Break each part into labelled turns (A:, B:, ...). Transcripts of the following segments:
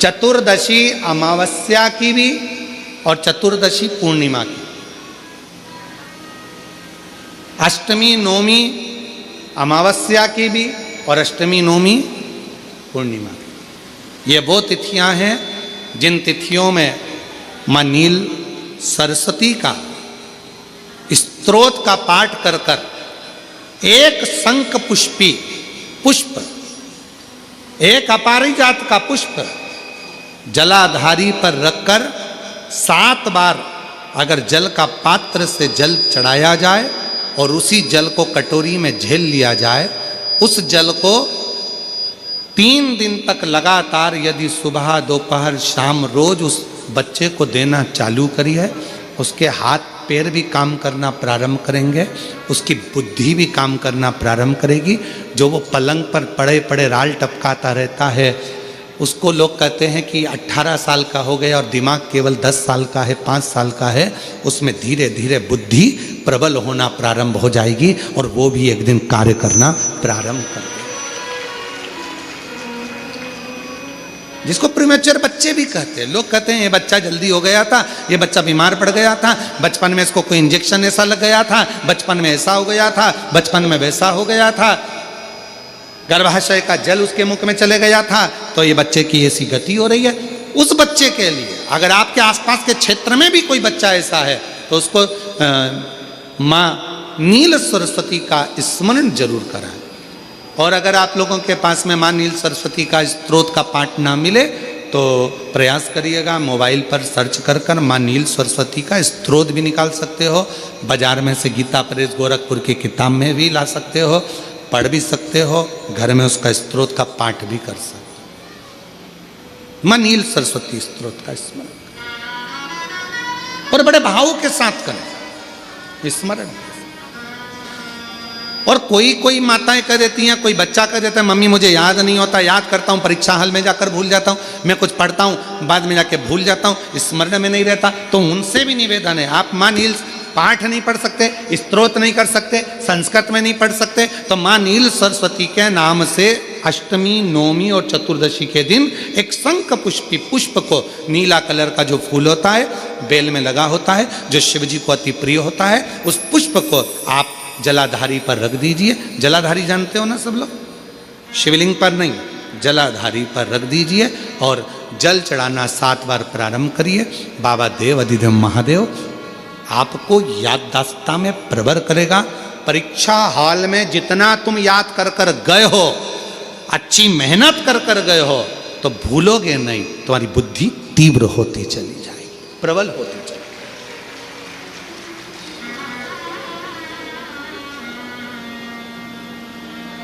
A: चतुर्दशी अमावस्या की भी और चतुर्दशी पूर्णिमा की, अष्टमी नौमी अमावस्या की भी और अष्टमी नौमी पूर्णिमा की। ये वो तिथियां हैं जिन तिथियों में मां नील सरस्वती का स्तोत्र का पाठ कर कर एक शंख पुष्पी पुष्प, एक अपरिजात का पुष्प जलाधारी पर रखकर 7 बार अगर जल का पात्र से जल चढ़ाया जाए और उसी जल को कटोरी में झेल लिया जाए, उस जल को 3 दिन तक लगातार यदि सुबह दोपहर शाम रोज उस बच्चे को देना चालू करी है, उसके हाथ पैर भी काम करना प्रारंभ करेंगे, उसकी बुद्धि भी काम करना प्रारंभ करेगी। जो वो पलंग पर पड़े पड़े राल टपकाता रहता है, उसको लोग कहते हैं कि 18 साल का हो गया और दिमाग केवल 10 साल का है, 5 साल का है, उसमें धीरे धीरे बुद्धि प्रबल होना प्रारंभ हो जाएगी और वो भी एक दिन कार्य करना प्रारंभ कर देगा। जिसको प्रीमेच्योर बच्चे भी कहते हैं। लोग कहते हैं ये बच्चा जल्दी हो गया था, ये बच्चा बीमार पड़ गया था, बचपन में इसको कोई इंजेक्शन ऐसा लग गया था, बचपन में ऐसा हो गया था, बचपन में वैसा हो गया था, गर्भाशय का जल उसके मुख में चले गया था, तो ये बच्चे की ऐसी गति हो रही है। उस बच्चे के लिए अगर आपके आसपास के क्षेत्र में भी कोई बच्चा ऐसा है तो उसको माँ नील सरस्वती का स्मरण जरूर कराएं। और अगर आप लोगों के पास में माँ नील सरस्वती का स्तोत्र का पाठ ना मिले तो प्रयास करिएगा, मोबाइल पर सर्च कर कर माँ नील सरस्वती का स्तोत्र भी निकाल सकते हो। बाजार में से गीता प्रेस गोरखपुर की किताब में भी ला सकते हो, पढ़ भी सकते हो, घर में उसका स्तोत्र का पाठ भी कर सकते हो। माँ नील सरस्वती स्तोत्र का स्मरण और बड़े भावों के साथ करें स्मरण। और कोई माताएं कह देती हैं, कोई बच्चा कह देता है मम्मी मुझे याद नहीं होता, याद करता हूँ परीक्षा हॉल में जाकर भूल जाता हूँ, मैं कुछ पढ़ता हूँ बाद में जाके भूल जाता हूँ, स्मरण में नहीं रहता। तो उनसे भी निवेदन है, आप माँ नील पाठ नहीं पढ़ सकते, स्तोत्र नहीं कर सकते, संस्कृत में नहीं पढ़ सकते, तो माँ नील सरस्वती के नाम से अष्टमी नौमी और चतुर्दशी के दिन एक शंख पुष्पी पुष्प को, नीला कलर का जो फूल होता है बेल में लगा होता है, जो शिव जी को अति प्रिय होता है, उस पुष्प को आप जलाधारी पर रख दीजिए। जलाधारी जानते हो ना सब लोग, शिवलिंग पर नहीं, जलाधारी पर रख दीजिए और जल चढ़ाना 7 बार प्रारंभ करिए। बाबा देव अधिदेव महादेव आपको याददाश्ता में प्रवर करेगा। परीक्षा हॉल में जितना तुम याद कर कर गए हो, अच्छी मेहनत कर कर गए हो, तो भूलोगे नहीं, तुम्हारी बुद्धि तीव्र होती चली जाएगी, प्रबल होती चली।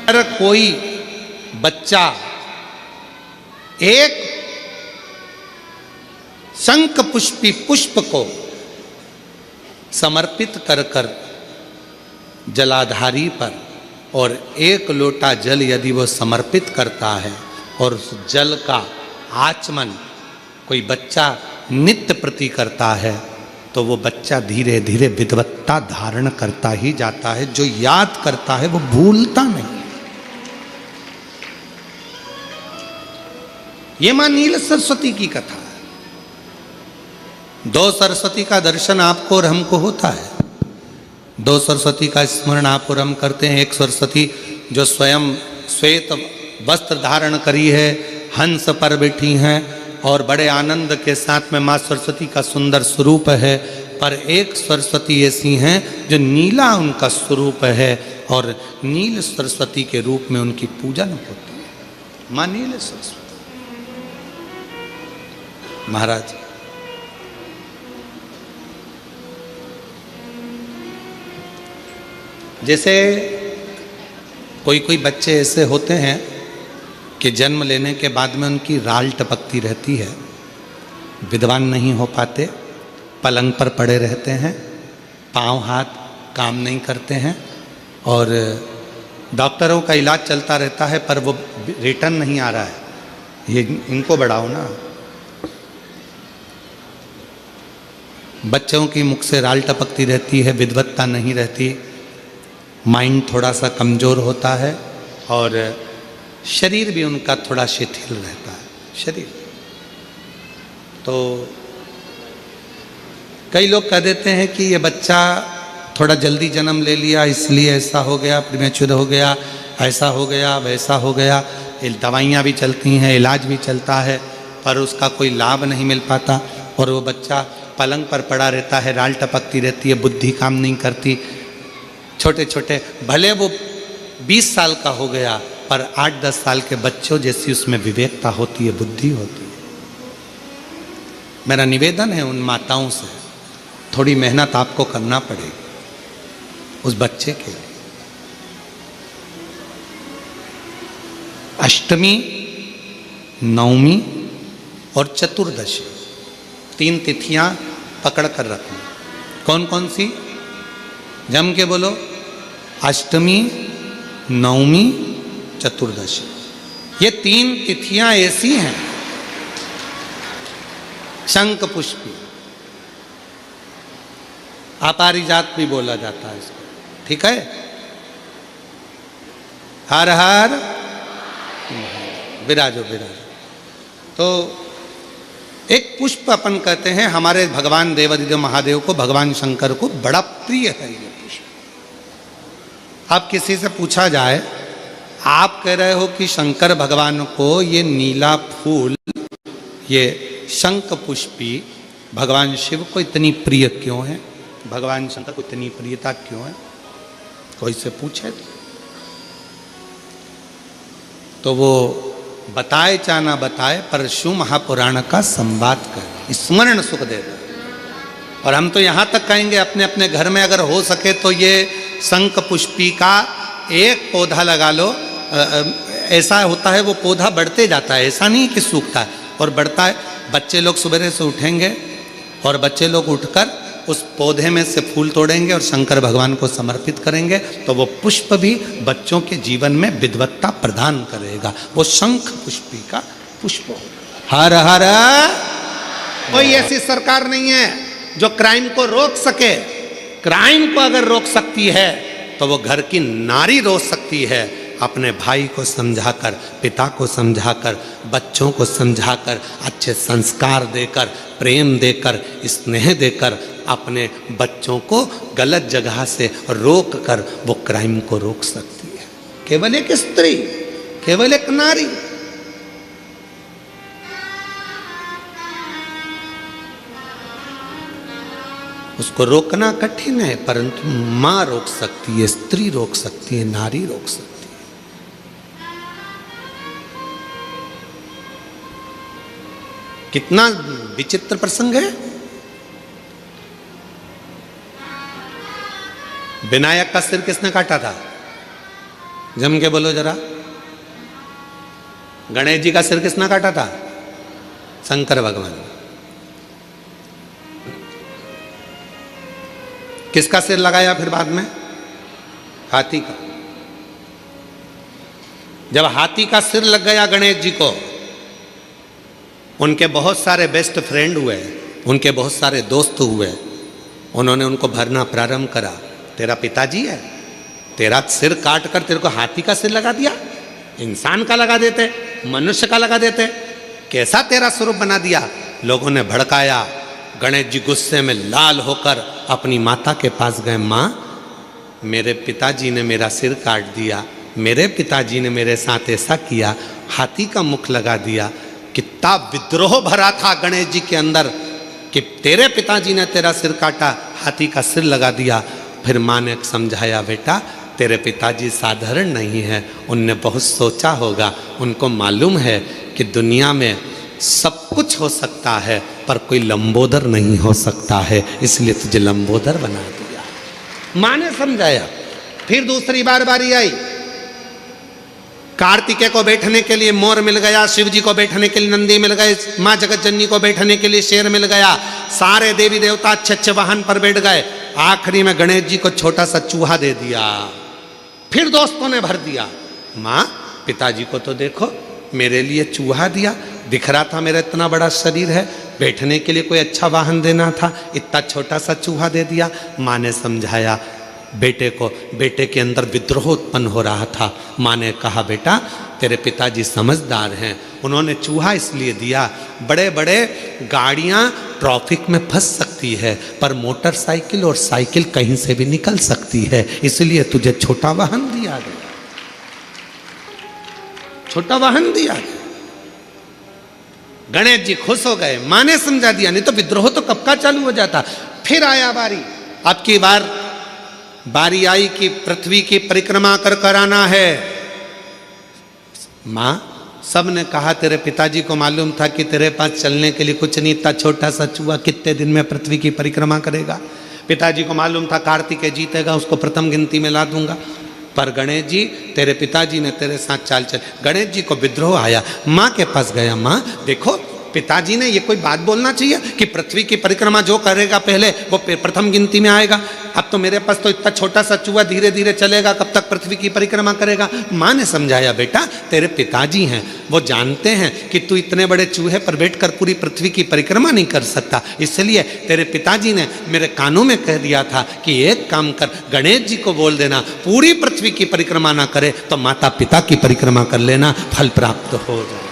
A: अगर कोई बच्चा एक शंख पुष्पी पुष्प को समर्पित कर कर जलाधारी पर और 1 लोटा जल यदि वो समर्पित करता है और उस जल का आचमन कोई बच्चा नित्य प्रति करता है, तो वो बच्चा धीरे धीरे विद्वत्ता धारण करता ही जाता है। जो याद करता है वो भूलता नहीं। ये मां नील सरस्वती की कथा है। 2 सरस्वती का दर्शन आपको और हमको होता है, 2 सरस्वती का स्मरण आप और हम करते हैं। एक सरस्वती जो स्वयं श्वेत वस्त्र धारण करी है, हंस पर बैठी हैं और बड़े आनंद के साथ में माँ सरस्वती का सुंदर स्वरूप है। पर एक सरस्वती ऐसी हैं जो नीला उनका स्वरूप है और नील सरस्वती के रूप में उनकी पूजन होती है। माँ नील सरस्वती महाराज जैसे कोई बच्चे ऐसे होते हैं कि जन्म लेने के बाद में उनकी राल टपकती रहती है, विद्वान नहीं हो पाते, पलंग पर पड़े रहते हैं, पाँव हाथ काम नहीं करते हैं और डॉक्टरों का इलाज चलता रहता है पर वो रिटर्न नहीं आ रहा है। ये इनको बढ़ाओ ना। बच्चों की मुख से राल टपकती रहती है, विद्वत्ता नहीं रहती, माइंड थोड़ा सा कमज़ोर होता है और शरीर भी उनका थोड़ा शिथिल रहता है। शरीर तो कई लोग कह देते हैं कि ये बच्चा थोड़ा जल्दी जन्म ले लिया इसलिए ऐसा हो गया, प्रीमेच्योर हो गया, ऐसा हो गया, वैसा हो गया। दवाइयाँ भी चलती हैं, इलाज भी चलता है, पर उसका कोई लाभ नहीं मिल पाता और वो बच्चा पलंग पर पड़ा रहता है, राल टपकती रहती है, बुद्धि काम नहीं करती। छोटे छोटे भले वो 20 साल का हो गया पर 8-10 साल के बच्चों जैसी उसमें विवेकता होती है, बुद्धि होती है। मेरा निवेदन है उन माताओं से, थोड़ी मेहनत आपको करना पड़ेगी उस बच्चे के लिए। अष्टमी, नवमी और चतुर्दशी 3 तिथियां पकड़ कर रखना। कौन कौन सी? जम के बोलो। अष्टमी, नवमी, चतुर्दशी। ये 3 तिथियां ऐसी हैं। शंख पुष्पी, अपारिजात भी बोला जाता है इसको, ठीक है। हर हर विराजो विराजो। तो एक पुष्प अपन कहते हैं हमारे भगवान देवादिदेव महादेव को, भगवान शंकर को बड़ा प्रिय है ये पुष्प। अब किसी से पूछा जाए, आप कह रहे हो कि शंकर भगवान को ये नीला फूल, ये शंख पुष्पी भगवान शिव को इतनी प्रिय क्यों है, भगवान शंकर को इतनी प्रियता क्यों है? कोई से पूछे तो वो बताए चाहे ना बताए पर शिव महापुराण का संवाद कर स्मरण सुख देता। और हम तो यहाँ तक कहेंगे अपने अपने घर में अगर हो सके तो ये शंख पुष्पी का एक पौधा लगा लो। ऐसा होता है वो पौधा बढ़ते जाता है, ऐसा नहीं कि सूखता है और बढ़ता है। बच्चे लोग सुबह से उठेंगे और बच्चे लोग उठकर उस पौधे में से फूल तोड़ेंगे और शंकर भगवान को समर्पित करेंगे, तो वो पुष्प भी बच्चों के जीवन में विद्वत्ता प्रदान करेगा। वो शंख पुष्पी का पुष्प होगा। हर हर। कोई ऐसी सरकार नहीं है जो क्राइम को रोक सके। क्राइम को अगर रोक सकती है तो वो घर की नारी रोक सकती है। अपने भाई को समझाकर, पिता को समझाकर, बच्चों को समझाकर, अच्छे संस्कार देकर, प्रेम देकर, स्नेह देकर अपने बच्चों को गलत जगह से रोक कर वो क्राइम को रोक सकती है। केवल एक स्त्री, केवल एक नारी। उसको रोकना कठिन है परंतु मां रोक सकती है, स्त्री रोक सकती है, नारी रोक सकती है। कितना विचित्र प्रसंग है। विनायक का सिर किसने काटा था? जम के बोलो जरा। गणेश जी का सिर किसने काटा था? शंकर भगवान। किसका सिर लगाया फिर बाद में? हाथी का। जब हाथी का सिर लग गया गणेश जी को, उनके बहुत सारे बेस्ट फ्रेंड हुए, उनके बहुत सारे दोस्त हुए, उन्होंने उनको भरना प्रारंभ करा। तेरा पिताजी है, तेरा सिर काट कर तेरे को हाथी का सिर लगा दिया, इंसान का लगा देते, मनुष्य का लगा देते, कैसा तेरा स्वरूप बना दिया। लोगों ने भड़काया। गणेश जी गुस्से में लाल होकर अपनी माता के पास गए। माँ, मेरे पिताजी ने मेरा सिर काट दिया, मेरे पिताजी ने मेरे साथ ऐसा किया, हाथी का मुख लगा दिया। कितना विद्रोह भरा था गणेश जी के अंदर कि तेरे पिताजी ने तेरा सिर काटा, हाथी का सिर लगा दिया। फिर माँ ने समझाया, बेटा तेरे पिताजी साधारण नहीं है, उनने बहुत सोचा होगा, उनको मालूम है कि दुनिया में सब कुछ हो सकता है पर कोई लंबोदर नहीं हो सकता है, इसलिए तुझे लंबोदर बना दिया। माँ ने समझाया। फिर दूसरी बार बारी आई। कार्तिकेय को बैठने के लिए मोर मिल गया, शिव जी को बैठने के लिए नंदी मिल गए, माँ जगत जननी को बैठने के लिए शेर मिल गया। सारे देवी देवता अच्छे अच्छे वाहन पर बैठ गए। आखिरी में गणेश जी को छोटा सा चूहा दे दिया। फिर दोस्तों ने भर दिया। माँ, पिताजी को तो देखो, मेरे लिए चूहा दिया, दिख रहा था मेरा इतना बड़ा शरीर है, बैठने के लिए कोई अच्छा वाहन देना था, इतना छोटा सा चूहा दे दिया। माँ ने समझाया, बेटे के अंदर विद्रोह उत्पन्न हो रहा था। माँ ने कहा, बेटा तेरे पिताजी समझदार हैं, उन्होंने चूहा इसलिए दिया, बड़े बड़े गाड़ियाँ ट्रैफिक में फंस सकती है पर मोटरसाइकिल और साइकिल कहीं से भी निकल सकती है, इसलिए तुझे छोटा वाहन दिया गया, छोटा वाहन दिया गया। गणेश जी खुश हो गए, माँ ने समझा दिया, नहीं तो विद्रोह तो कब का चालू हो जाता। फिर आया बारी, अब की बारी आई कि पृथ्वी की परिक्रमा कराना है। माँ, सब ने कहा, तेरे पिताजी को मालूम था कि तेरे पास चलने के लिए कुछ नहीं था, छोटा सा चूहा कितने दिन में पृथ्वी की परिक्रमा करेगा। पिताजी को मालूम था कार्तिकेय जीतेगा, उसको प्रथम गिनती में ला दूंगा। पर गणेश जी, तेरे पिताजी ने तेरे साथ चाल चल। गणेश जी को विद्रोह आया, माँ के पास गया, माँ देखो पिताजी ने ये कोई बात बोलना चाहिए कि पृथ्वी की परिक्रमा जो करेगा पहले वो प्रथम गिनती में आएगा। अब तो मेरे पास तो इतना छोटा सा चूहा धीरे धीरे चलेगा, कब तक पृथ्वी की परिक्रमा करेगा। माँ ने समझाया, बेटा तेरे पिताजी हैं, वो जानते हैं कि तू इतने बड़े चूहे पर बैठकर पूरी पृथ्वी की परिक्रमा नहीं कर सकता, इसलिए तेरे पिताजी ने मेरे कानों में कह दिया था कि एक काम कर, गणेश जी को बोल देना पूरी पृथ्वी की परिक्रमा ना करे तो माता पिता की परिक्रमा कर लेना, फल प्राप्त हो जाए।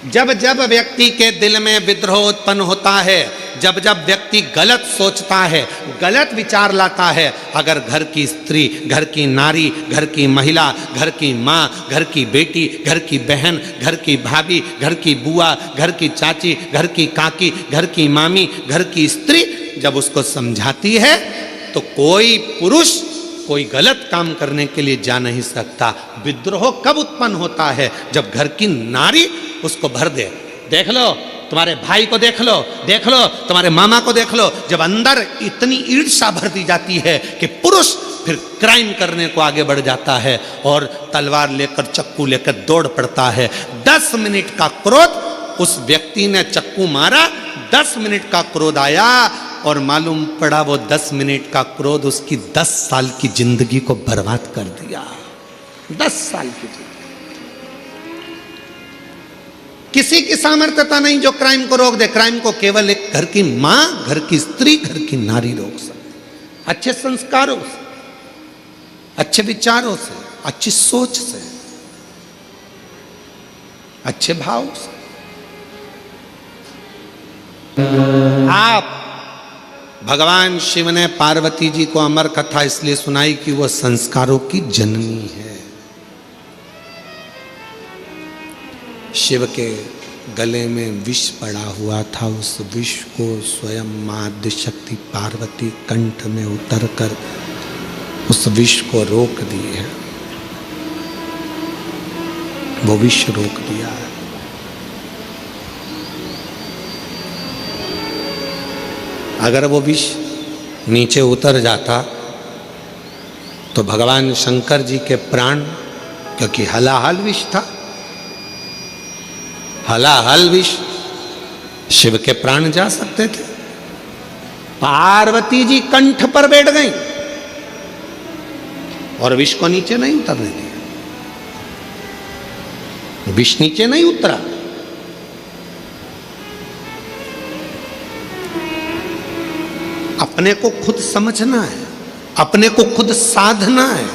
A: जब जब व्यक्ति के दिल में विद्रोह उत्पन्न होता है, जब जब व्यक्ति गलत सोचता है, गलत विचार लाता है, अगर घर की स्त्री, घर की नारी, घर की महिला, घर की माँ, घर की बेटी, घर की बहन, घर की भाभी, घर की बुआ, घर की चाची, घर की काकी, घर की मामी, घर की स्त्री जब उसको समझाती है तो कोई पुरुष कोई गलत काम करने के लिए जा नहीं सकता। विद्रोह कब उत्पन्न होता है? जब घर की नारी उसको भर दे। देख लो तुम्हारे भाई को, देख लो तुम्हारे मामा को, देख लो, जब अंदर इतनी ईर्ष्या भर दी जाती है कि पुरुष फिर क्राइम करने को आगे बढ़ जाता है और तलवार लेकर, चक्कू लेकर दौड़ पड़ता है। 10 मिनट का क्रोध, उस व्यक्ति ने चक्कू मारा, 10 मिनट का क्रोध आया और मालूम पड़ा वो 10 मिनट का क्रोध उसकी 10 साल की जिंदगी को बर्बाद कर दिया। 10 साल की जिंदगी। किसी की सामर्थ्यता नहीं जो क्राइम को रोक दे। क्राइम को केवल एक घर की मां, घर की स्त्री, घर की नारी रोक सकती। अच्छे संस्कारों से, अच्छे विचारों से, अच्छी सोच से, अच्छे भाव से। आप भगवान शिव ने पार्वती जी को अमर कथा इसलिए सुनाई कि वह संस्कारों की जननी है। शिव के गले में विष पड़ा हुआ था, उस विष को स्वयं मां आदिशक्ति पार्वती कंठ में उतरकर उस विष को रोक दी है। वो विष रोक दिया है। अगर वो विष नीचे उतर जाता तो भगवान शंकर जी के प्राण, क्योंकि हलाहल विष था, हलाहल विष, शिव के प्राण जा सकते थे। पार्वती जी कंठ पर बैठ गई और विष को नीचे नहीं उतरने दिया। विष नीचे नहीं उतरा। अपने को खुद समझना है, अपने को खुद साधना है।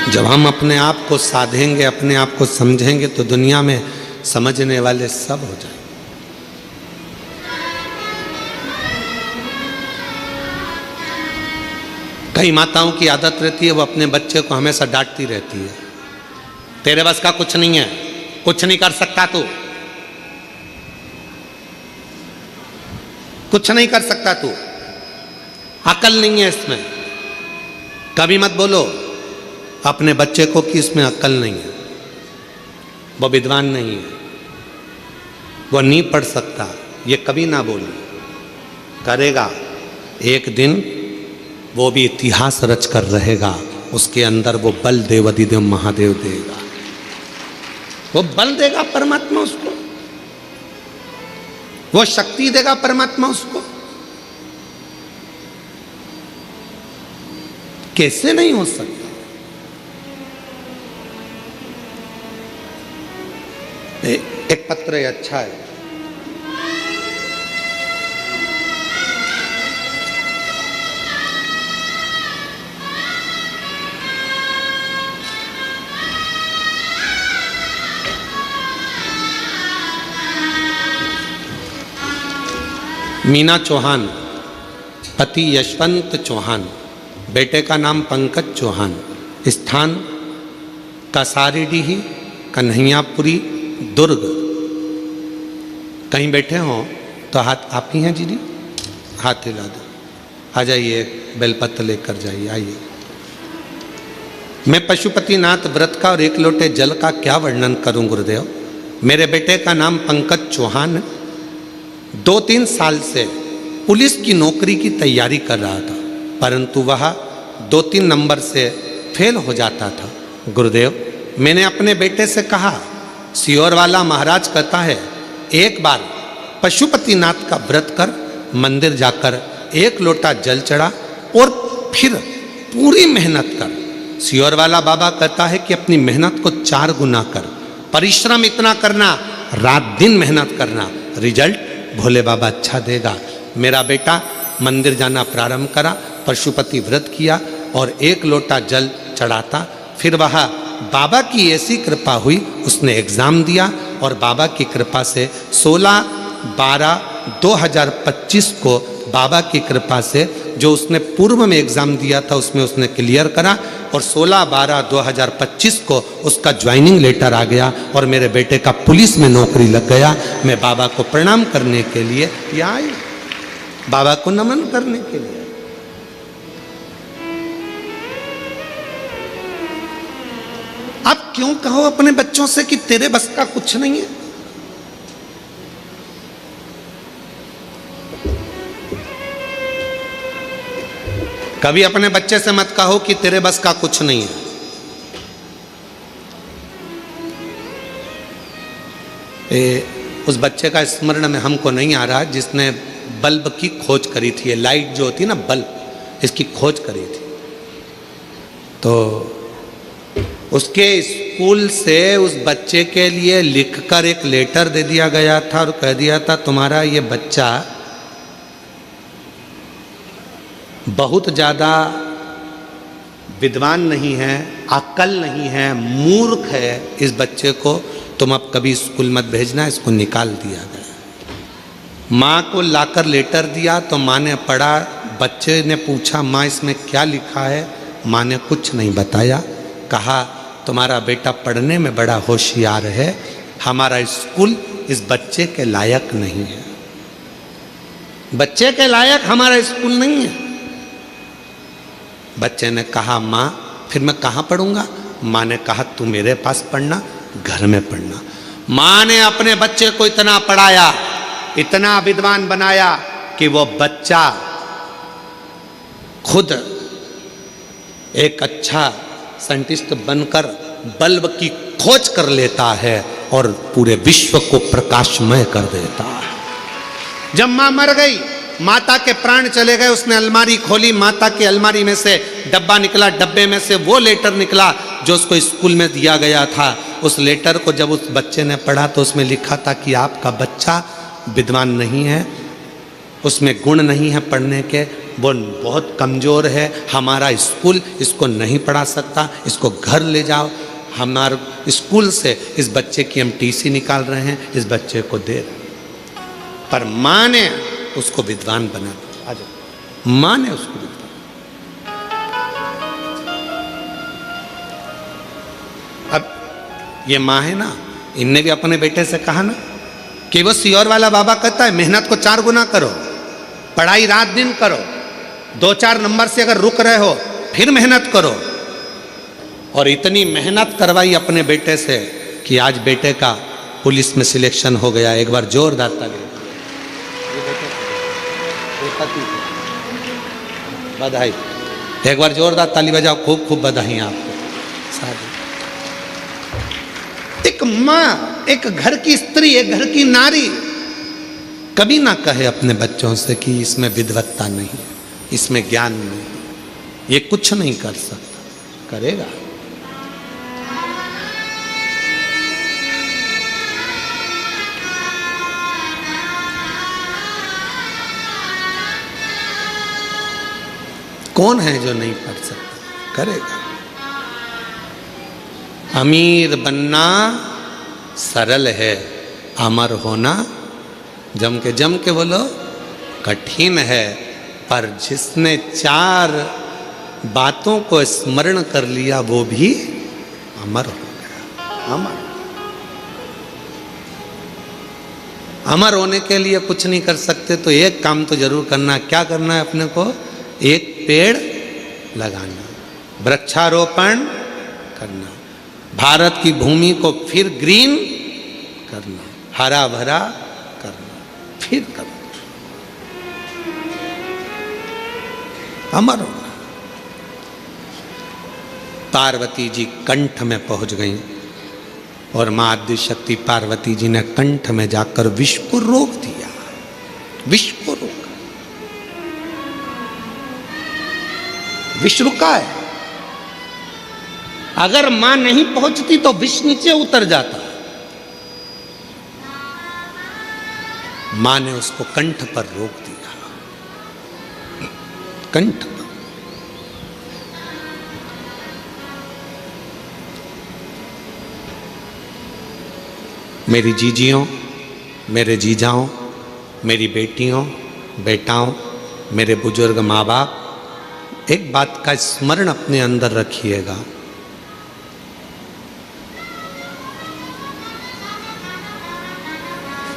A: जब हम अपने आप को साधेंगे, अपने आप को समझेंगे तो दुनिया में समझने वाले सब हो जाएंगे। कई माताओं की आदत रहती है, वो अपने बच्चे को हमेशा डांटती रहती है, तेरे बस का कुछ नहीं है, कुछ नहीं कर सकता तू, कुछ नहीं कर सकता तू, अकल नहीं है इसमें। कभी मत बोलो अपने बच्चे को कि इसमें अकल नहीं है, वो विद्वान नहीं है, वो नहीं पढ़ सकता, ये कभी ना बोलो। करेगा एक दिन, वो भी इतिहास रच कर रहेगा, उसके अंदर वो बल देवाधिदेव महादेव देगा, वो बल देगा परमात्मा उसको, वो शक्ति देगा परमात्मा उसको। कैसे नहीं हो सकता? एक पत्र है, अच्छा है। मीना चौहान, पति यशवंत चौहान, बेटे का नाम पंकज चौहान, स्थान कासारीडीह, कन्हैयापुरी, दुर्ग। कहीं बैठे हों तो हाथ आप ही हैं जी? हाथ हिला दो, आ जाइए, बेलपत्र लेकर जाइए, आइए। मैं पशुपतिनाथ व्रत का और एक लोटे जल का क्या वर्णन करूं गुरुदेव। मेरे बेटे का नाम पंकज चौहान, 2-3 साल से पुलिस की नौकरी की तैयारी कर रहा था, परंतु वह 2-3 नंबर से फेल हो जाता था। गुरुदेव, मैंने अपने बेटे से कहा, सियोर वाला महाराज कहता है एक बार पशुपतिनाथ का व्रत कर, मंदिर जाकर 1 लोटा जल चढ़ा और फिर पूरी मेहनत कर। सियोर वाला बाबा कहता है कि अपनी मेहनत को 4 गुना कर, परिश्रम इतना करना, रात दिन मेहनत करना, रिजल्ट भोले बाबा अच्छा देगा। मेरा बेटा मंदिर जाना प्रारंभ करा, पशुपति व्रत किया और 1 लोटा जल चढ़ाता। फिर वह बाबा की ऐसी कृपा हुई, उसने एग्ज़ाम दिया और बाबा की कृपा से 16/12/2025 को बाबा की कृपा से जो उसने पूर्व में एग्ज़ाम दिया था उसमें उसने क्लियर करा और 16/12/2025 को उसका ज्वाइनिंग लेटर आ गया और मेरे बेटे का पुलिस में नौकरी लग गया। मैं बाबा को प्रणाम करने के लिए यहाँ आई, बाबा को नमन करने के लिए। आप क्यों कहो अपने बच्चों से कि तेरे बस का कुछ नहीं है? कभी अपने बच्चे से मत कहो कि तेरे बस का कुछ नहीं है। उस बच्चे का स्मरण में हमको नहीं आ रहा जिसने बल्ब की खोज करी थी, ये लाइट जो होती है ना बल्ब, इसकी खोज करी थी। तो उसके स्कूल से उस बच्चे के लिए लिखकर एक लेटर दे दिया गया था और कह दिया था तुम्हारा ये बच्चा बहुत ज़्यादा विद्वान नहीं है, अक्ल नहीं है, मूर्ख है, इस बच्चे को तुम अब कभी स्कूल मत भेजना, इसको निकाल दिया गया। माँ को लाकर लेटर दिया तो माँ ने पढ़ा, बच्चे ने पूछा माँ इसमें क्या लिखा है, माँ ने कुछ नहीं बताया, कहा तुम्हारा बेटा पढ़ने में बड़ा होशियार है, हमारा स्कूल इस बच्चे के लायक नहीं है, बच्चे के लायक हमारा स्कूल नहीं है। बच्चे ने कहा माँ फिर मैं कहाँ पढ़ूंगा? माँ ने कहा तू मेरे पास पढ़ना, घर में पढ़ना। माँ ने अपने बच्चे को इतना पढ़ाया, इतना विद्वान बनाया कि वो बच्चा खुद एक अच्छा साइंटिस्ट बनकर बल्ब की खोज कर लेता है और पूरे विश्व को प्रकाशमय कर देता है। जब माँ मर गई, माता के प्राण चले गए, उसने अलमारी खोली, माता की अलमारी में से डब्बा निकला, डब्बे में से वो लेटर निकला जो उसको स्कूल में दिया गया था। उस लेटर को जब उस बच्चे ने पढ़ा तो उसमें लिखा था कि आपका बच्चा विद्वान नहीं है, उसमें गुण नहीं है पढ़ने के, वो बहुत कमज़ोर है, हमारा स्कूल इसको नहीं पढ़ा सकता, इसको घर ले जाओ, हमारे स्कूल से इस बच्चे की हम टीसी निकाल रहे हैं, इस बच्चे को दे रहे। पर माँ ने उसको विद्वान बना दिया। आ जाओ, माँ ने उसको विद्वान। अब ये माँ है ना, इनने भी अपने बेटे से कहा ना कि वो सियोर वाला बाबा कहता है मेहनत को 4 गुना करो, पढ़ाई रात दिन करो, 2-4 नंबर से अगर रुक रहे हो फिर मेहनत करो। और इतनी मेहनत करवाई अपने बेटे से कि आज बेटे का पुलिस में सिलेक्शन हो गया। एक बार जोरदार ताली, बधाई, एक बार जोरदार ताली बजाओ, खूब खूब बधाई आपको। एक माँ, एक घर की स्त्री, एक घर की नारी कभी ना कहे अपने बच्चों से कि इसमें विद्वत्ता नहीं, इसमें ज्ञान नहीं। ये कुछ नहीं कर सकता, करेगा। कौन है जो नहीं पढ़ सकता, करेगा। अमीर बनना सरल है, अमर होना जम के बोलो कठिन है। पर जिसने 4 बातों को स्मरण कर लिया वो भी अमर हो गया। अमर होने के लिए कुछ नहीं कर सकते तो एक काम तो जरूर करना। क्या करना है अपने को? एक पेड़ लगाना, वृक्षारोपण करना, भारत की भूमि को फिर ग्रीन करना, हरा भरा करना, फिर करना, अमर होना। पार्वती जी कंठ में पहुंच गई और मां आदि शक्ति पार्वती जी ने कंठ में जाकर विष को रोक दिया। विष को रोका, विष रुका है। अगर मां नहीं पहुंचती तो विष नीचे उतर जाता। मां ने उसको कंठ पर रोक दिया, कंठ पर। मेरी जीजियों, मेरे जीजाओं, मेरी बेटियों, बेटाओं, मेरे बुजुर्ग माँ बाप, एक बात का स्मरण अपने अंदर रखिएगा।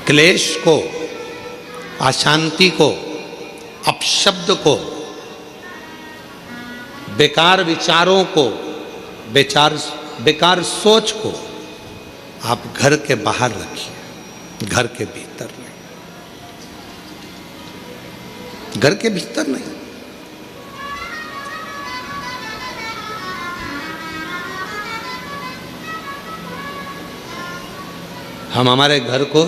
A: क्लेश को, अशांति को, अपशब्द को, बेकार विचारों को, बेकार सोच को आप घर के बाहर रखिए, घर के भीतर नहीं। घर के भीतर नहीं। हम हमारे घर को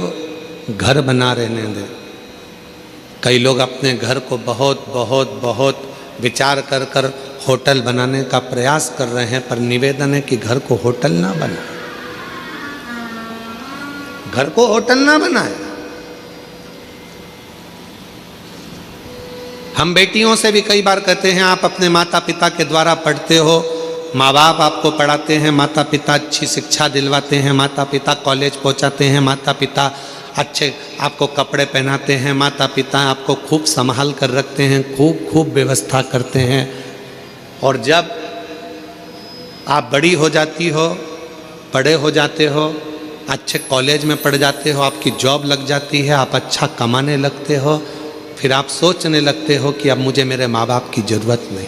A: घर बना रहने दें। कई लोग अपने घर को बहुत बहुत बहुत विचार कर कर होटल बनाने का प्रयास कर रहे हैं, पर निवेदन है कि घर को होटल ना बनाए, घर को होटल ना बनाए। हम बेटियों से भी कई बार कहते हैं आप अपने माता पिता के द्वारा पढ़ते हो, माँ बाप आपको पढ़ाते हैं, माता पिता अच्छी शिक्षा दिलवाते हैं, माता पिता कॉलेज पहुँचाते हैं, माता पिता अच्छे आपको कपड़े पहनाते हैं, माता पिता आपको खूब संभाल कर रखते हैं, खूब व्यवस्था करते हैं। और जब आप बड़ी हो जाती हो, बड़े हो जाते हो, अच्छे कॉलेज में पढ़ जाते हो, आपकी जॉब लग जाती है, आप अच्छा कमाने लगते हो, फिर आप सोचने लगते हो कि अब मुझे मेरे माँ बाप की जरूरत नहीं।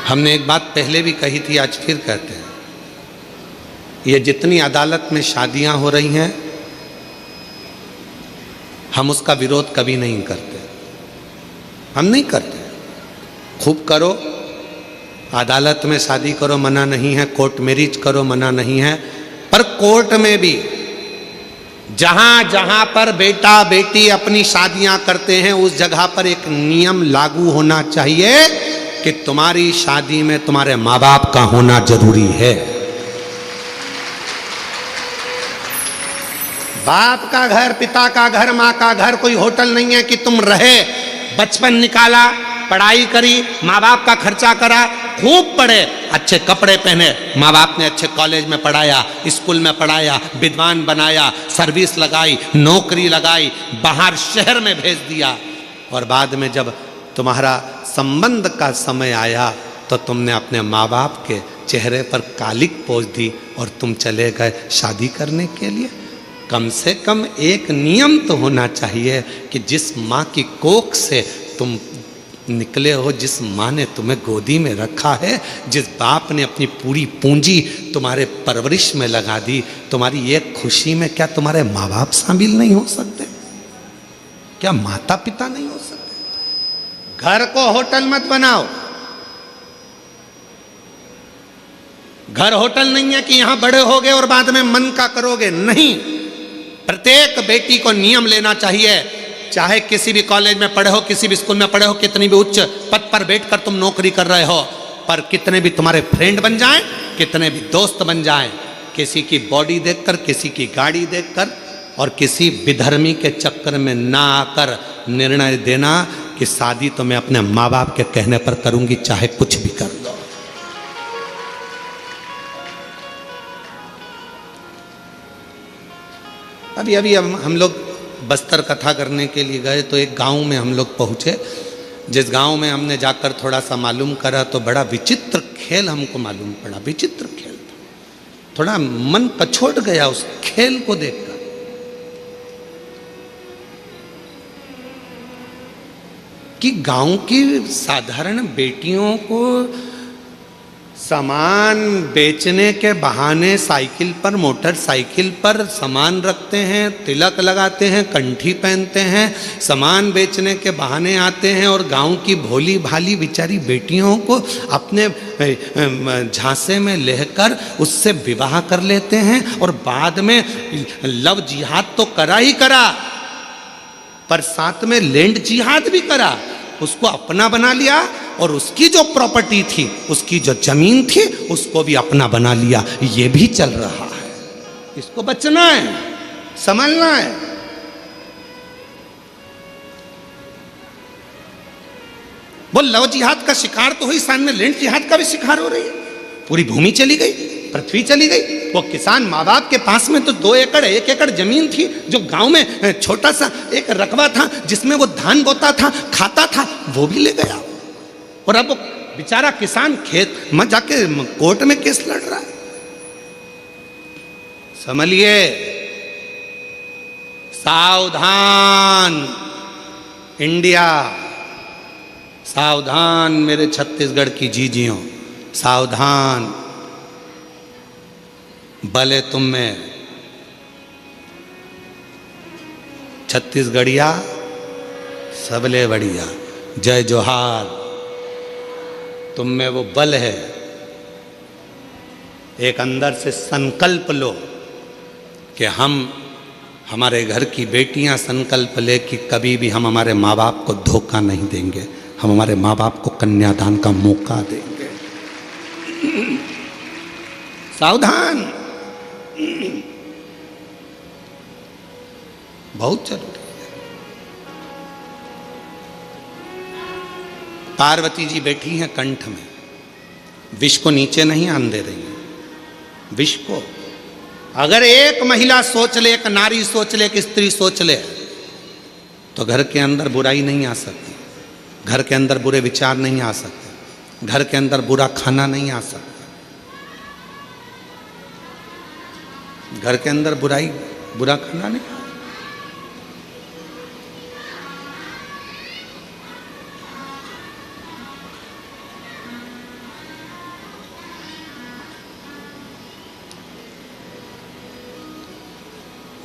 A: हमने एक बात पहले भी कही थी, आज फिर कहते हैं, ये जितनी अदालत में शादियां हो रही हैं, हम उसका विरोध कभी नहीं करते। हम नहीं करते। खूब करो, अदालत में शादी करो, मना नहीं है, कोर्ट मैरिज करो, मना नहीं है, पर कोर्ट में भी जहां जहां पर बेटा बेटी अपनी शादियां करते हैं उस जगह पर एक नियम लागू होना चाहिए कि तुम्हारी शादी में तुम्हारे माँ बाप का होना जरूरी है। बाप का घर, पिता का घर, माँ का घर कोई होटल नहीं है कि तुम रहे, बचपन निकाला, पढ़ाई करी, माँ बाप का खर्चा करा, खूब पढ़े, अच्छे कपड़े पहने, माँ बाप ने अच्छे कॉलेज में पढ़ाया, स्कूल में पढ़ाया, विद्वान बनाया, सर्विस लगाई, नौकरी लगाई, बाहर शहर में भेज दिया, और बाद में जब तुम्हारा संबंध का समय आया तो तुमने अपने माँ बाप के चेहरे पर कालिक पोंछ दी और तुम चले गए शादी करने के लिए। कम से कम एक नियम तो होना चाहिए कि जिस माँ की कोख से तुम निकले हो, जिस माँ ने तुम्हें गोदी में रखा है, जिस बाप ने अपनी पूरी पूंजी तुम्हारे परवरिश में लगा दी, तुम्हारी एक खुशी में क्या तुम्हारे माँ बाप शामिल नहीं हो सकते? क्या माता पिता नहीं हो सकते? घर को होटल मत बनाओ। घर होटल नहीं है कि यहां बड़े होगे और बाद में मन का करोगे, नहीं। प्रत्येक बेटी को नियम लेना चाहिए, चाहे किसी भी कॉलेज में पढ़े हो, किसी भी स्कूल में पढ़े हो, कितनी भी उच्च पद पर बैठकर तुम नौकरी कर रहे हो, पर कितने भी तुम्हारे फ्रेंड बन जाएं, कितने भी दोस्त बन जाएं, किसी की बॉडी देखकर, किसी की गाड़ी देखकर और किसी विधर्मी के चक्कर में ना आकर निर्णय देना कि शादी तो मैं अपने माँ बाप के कहने पर करूंगी, चाहे कुछ भी कर दो। अभी हम लोग बस्तर कथा करने के लिए गए तो एक गांव में हम लोग पहुंचे। जिस गांव में हमने जाकर थोड़ा सा मालूम करा तो बड़ा विचित्र खेल हमको मालूम पड़ा। विचित्र खेल था, थोड़ा मन पछोट गया उस खेल को देखकर। कि गांव की साधारण बेटियों को सामान बेचने के बहाने साइकिल पर, मोटरसाइकिल पर सामान रखते हैं, तिलक लगाते हैं, कंठी पहनते हैं, सामान बेचने के बहाने आते हैं और गांव की भोली भाली बेचारी बेटियों को अपने झांसे में लेकर उससे विवाह कर लेते हैं और बाद में लव जिहाद तो करा ही करा, पर साथ में लैंड जिहाद भी करा, उसको अपना बना लिया और उसकी जो प्रॉपर्टी थी, उसकी जो जमीन थी, उसको भी अपना बना लिया। ये भी चल रहा है। इसको बचना है, संभालना है। वो लव जिहाद का शिकार तो हुई, सामने लैंड जिहाद का भी शिकार हो रही है। पूरी भूमि चली गई, पृथ्वी चली गई। वो किसान माँ बाप के पास में तो 2 एकड़ 1 एकड़ जमीन थी, जो गांव में छोटा सा एक रकबा था जिसमें वो धान बोता था, खाता था, वो भी ले गया। और अब वो बेचारा किसान खेत में जाके कोर्ट में केस लड़ रहा है। समझिए, सावधान इंडिया, सावधान मेरे छत्तीसगढ़ की जीजियों, सावधान। भले तुम में छत्तीसगढ़िया सबले बढ़िया, जय जोहार। तुम में वो बल है, एक अंदर से संकल्प लो कि हम, हमारे घर की बेटियां संकल्प ले कि कभी भी हम हमारे माँ बाप को धोखा नहीं देंगे, हम हमारे माँ बाप को कन्यादान का मौका देंगे। सावधान, बहुत जरूरी है। पार्वती जी बैठी हैं कंठ में, विष को नीचे नहीं आने दे रही हैं। विष को अगर एक महिला सोच ले, एक नारी सोच ले, एक स्त्री सोच ले, तो घर के अंदर बुराई नहीं आ सकती, घर के अंदर बुरे विचार नहीं आ सकते, घर के अंदर बुरा खाना नहीं आ सकता, घर के अंदर बुराई, बुरा खाना नहीं।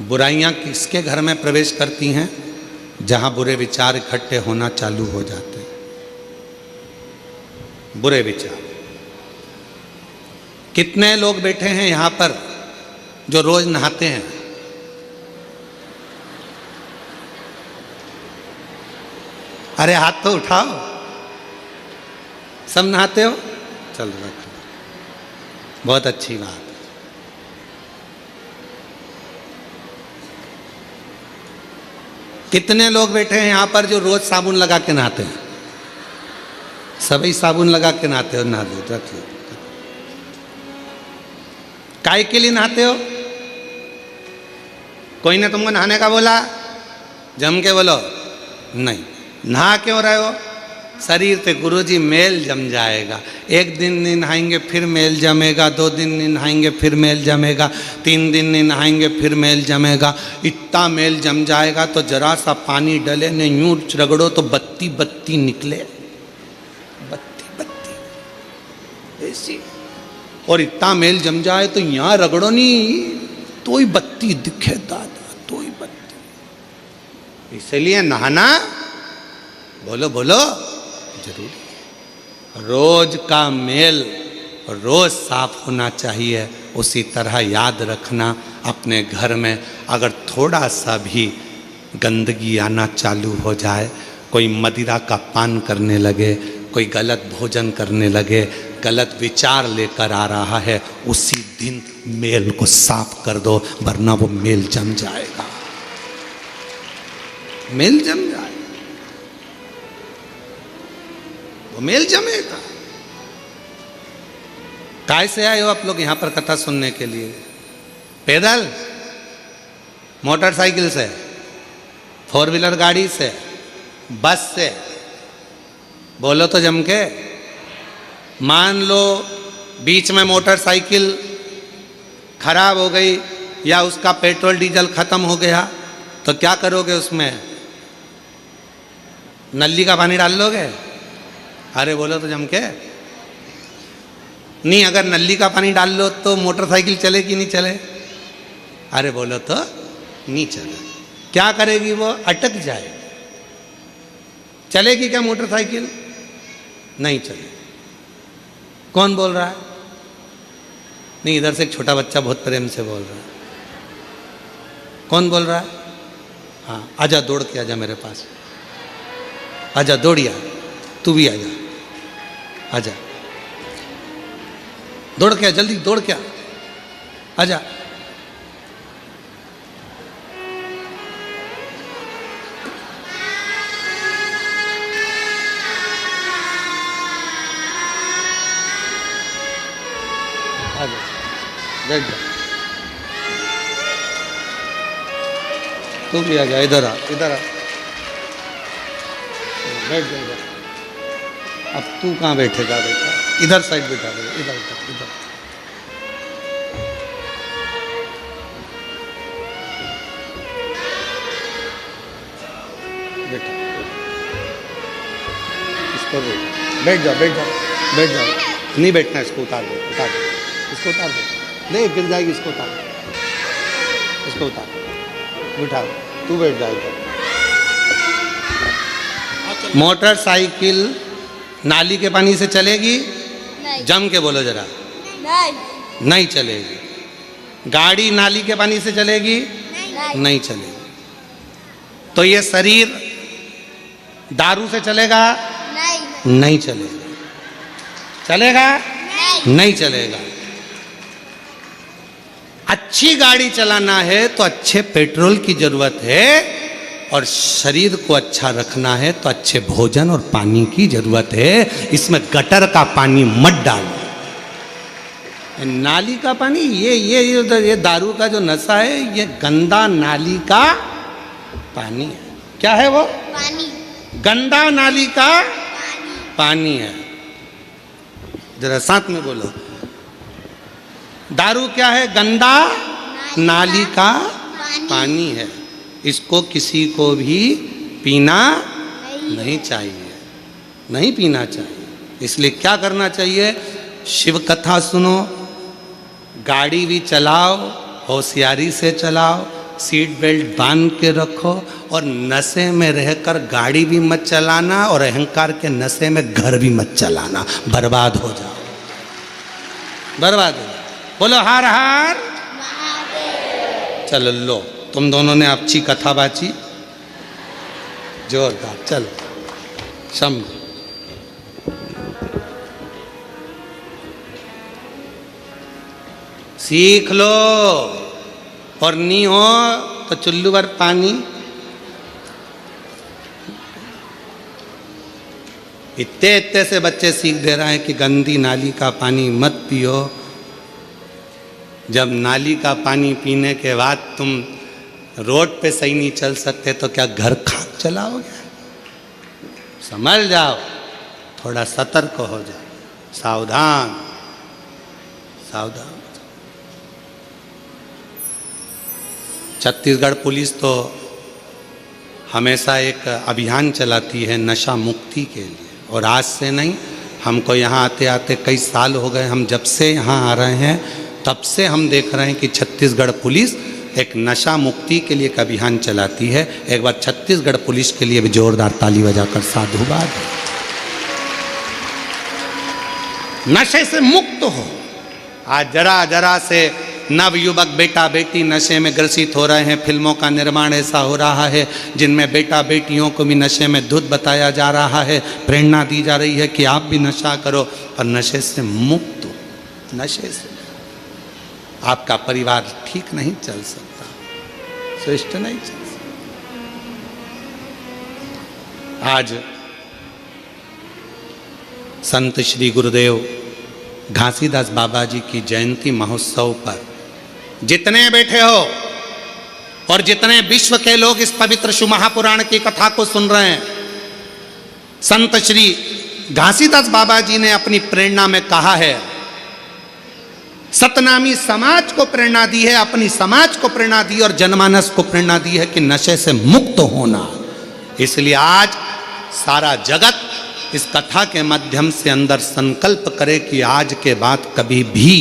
A: बुराइयां किसके घर में प्रवेश करती हैं? जहां बुरे विचार इकट्ठे होना चालू हो जाते हैं। बुरे विचार, कितने लोग बैठे हैं यहां पर जो रोज नहाते हैं? अरे हाथ तो उठाओ, सब नहाते हो? चल रखो, बहुत अच्छी बात। कितने लोग बैठे हैं यहाँ पर जो रोज साबुन लगा के नहाते हैं? सभी साबुन लगा के नहाते हो? नहा दो, रख लो। काय के लिए नहाते हो? कोई ने तुमको नहाने का बोला? जम के बोलो नहीं। नहा क्यों रहे हो? शरीर पे गुरुजी मेल जम जाएगा। एक दिन नहीं नहाएंगे फिर मेल जमेगा, 2 दिन नहीं नहाएंगे फिर मेल जमेगा, 3 दिन नहीं नहाएंगे फिर मेल जमेगा। इतना मेल जम जाएगा तो जरा सा पानी डले ने यूं रगड़ो तो बत्ती बत्ती निकले, बत्ती बत्ती ऐसी। और इतना मेल जम जाए तो यहाँ रगड़ो नहीं तो ही बत्ती दिखे दादा, तो ही बत्ती। इसलिए नहाना, बोलो बोलो, जरूरी। रोज का मेल रोज साफ होना चाहिए। उसी तरह याद रखना, अपने घर में अगर थोड़ा सा भी गंदगी आना चालू हो जाए, कोई मदिरा का पान करने लगे, कोई गलत भोजन करने लगे, गलत विचार लेकर आ रहा है, उसी दिन मेल को साफ कर दो, वरना वो मेल जम जाएगा, मेल जम जाएगा, वो मेल जमेगा। काय से आए हो आप लोग यहाँ पर कथा सुनने के लिए? पैदल, मोटरसाइकिल से, फोर व्हीलर गाड़ी से, बस से? बोलो तो जम के। मान लो बीच में मोटरसाइकिल खराब हो गई या उसका पेट्रोल डीजल खत्म हो गया, तो क्या करोगे उसमें? नली का पानी डाल लोगे? अरे बोलो तो जम के। नहीं, अगर नली का पानी डाल लो तो मोटरसाइकिल चले कि नहीं चले? अरे बोलो तो नहीं चले। क्या करेगी वो? अटक जाए। चलेगी क्या मोटरसाइकिल? नहीं चले। कौन बोल रहा है? नहीं, इधर से एक छोटा बच्चा बहुत प्रेम से बोल रहा है। कौन बोल रहा है? हाँ, आजा, दौड़ के आजा मेरे पास, आजा, दौड़िया, तू भी आजा, आजा, दौड़ के आ, जल्दी दौड़ के आ, आजा। आजा, बैठ जा, तू भी आ जा, इधर आ, इधर आ, बैठ जा इधर। अब तू कहाँ बैठेगा बेटा? इधर साइड बैठा दे, इधर इधर इधर। बेटा इसको बैठ जा, बैठ जा, बैठ जा। नहीं बैठना, इसको उतार दे, उतार दे, इसको उतार दे। नहीं, गिर जाएगी, इसको उतार, इसको उतार, उठा, तू बैठ जा इधर। मोटरसाइकिल नाली के पानी से चलेगी? नहीं। जम के बोलो जरा। नहीं, नहीं चलेगी। गाड़ी नाली के पानी से चलेगी? नहीं, नहीं चलेगी। तो ये शरीर दारू से चलेगा? नहीं, नहीं चलेगा। चलेगा? नहीं, नहीं चलेगा। अच्छी गाड़ी चलाना है तो अच्छे पेट्रोल की जरूरत है, और शरीर को अच्छा रखना है तो अच्छे भोजन और पानी की जरूरत है। इसमें गटर का पानी मत डालो। नाली का पानी, ये दारू का जो नशा है, ये गंदा नाली का पानी है। क्या है वो? पानी। गंदा नाली का पानी है। जरा साथ में बोलो। दारू क्या है? गंदा नाली का पानी है। इसको किसी को भी पीना नहीं चाहिए, नहीं पीना चाहिए। इसलिए क्या करना चाहिए? शिव कथा सुनो, गाड़ी भी चलाओ, होशियारी से चलाओ, सीट बेल्ट बांध के रखो, और नशे में रहकर गाड़ी भी मत चलाना, और अहंकार के नशे में घर भी मत चलाना। बर्बाद हो जाओ, बर्बाद हो जाओ। बोलो हर हर। चलो लो, तुम दोनों ने अच्छी कथा बाची, जोरदार। चलो शम सीख लो, और नहीं हो तो चुल्लू भर पानी। इतने इतने से बच्चे सीख दे रहे हैं कि गंदी नाली का पानी मत पियो। जब नाली का पानी पीने के बाद तुम रोड पे सही नहीं चल सकते तो क्या घर खाक चलाओगे? समझ जाओ, थोड़ा सतर्क हो जाओ, सावधान, सावधान। छत्तीसगढ़ पुलिस तो हमेशा एक अभियान चलाती है नशा मुक्ति के लिए, और आज से नहीं, हमको यहाँ आते आते कई साल हो गए। हम जब से यहाँ आ रहे हैं तब से हम देख रहे हैं कि छत्तीसगढ़ पुलिस एक नशा मुक्ति के लिए एक अभियान चलाती है। एक बार छत्तीसगढ़ पुलिस के लिए भी जोरदार ताली बजाकर साधुवाद। नशे से मुक्त हो। आज जरा जरा से नव युवक बेटा बेटी नशे में ग्रसित हो रहे हैं। फिल्मों का निर्माण ऐसा हो रहा है जिनमें बेटा बेटियों को भी नशे में धुत बताया जा रहा है, प्रेरणा दी जा रही है कि आप भी नशा करो, पर नशे से मुक्त हो। नशे से आपका परिवार ठीक नहीं चल सकता, श्रेष्ठ नहीं चल सकता। आज संत श्री गुरुदेव घासीदास बाबा जी की जयंती महोत्सव पर जितने बैठे हो और जितने विश्व के लोग इस पवित्र शिव महापुराण की कथा को सुन रहे हैं, संत श्री घासीदास बाबा जी ने अपनी प्रेरणा में कहा है, सतनामी समाज को प्रेरणा दी है, अपनी समाज को प्रेरणा दी और जनमानस को प्रेरणा दी है कि नशे से मुक्त होना। इसलिए आज सारा जगत इस कथा के माध्यम से अंदर संकल्प करे कि आज के बाद कभी भी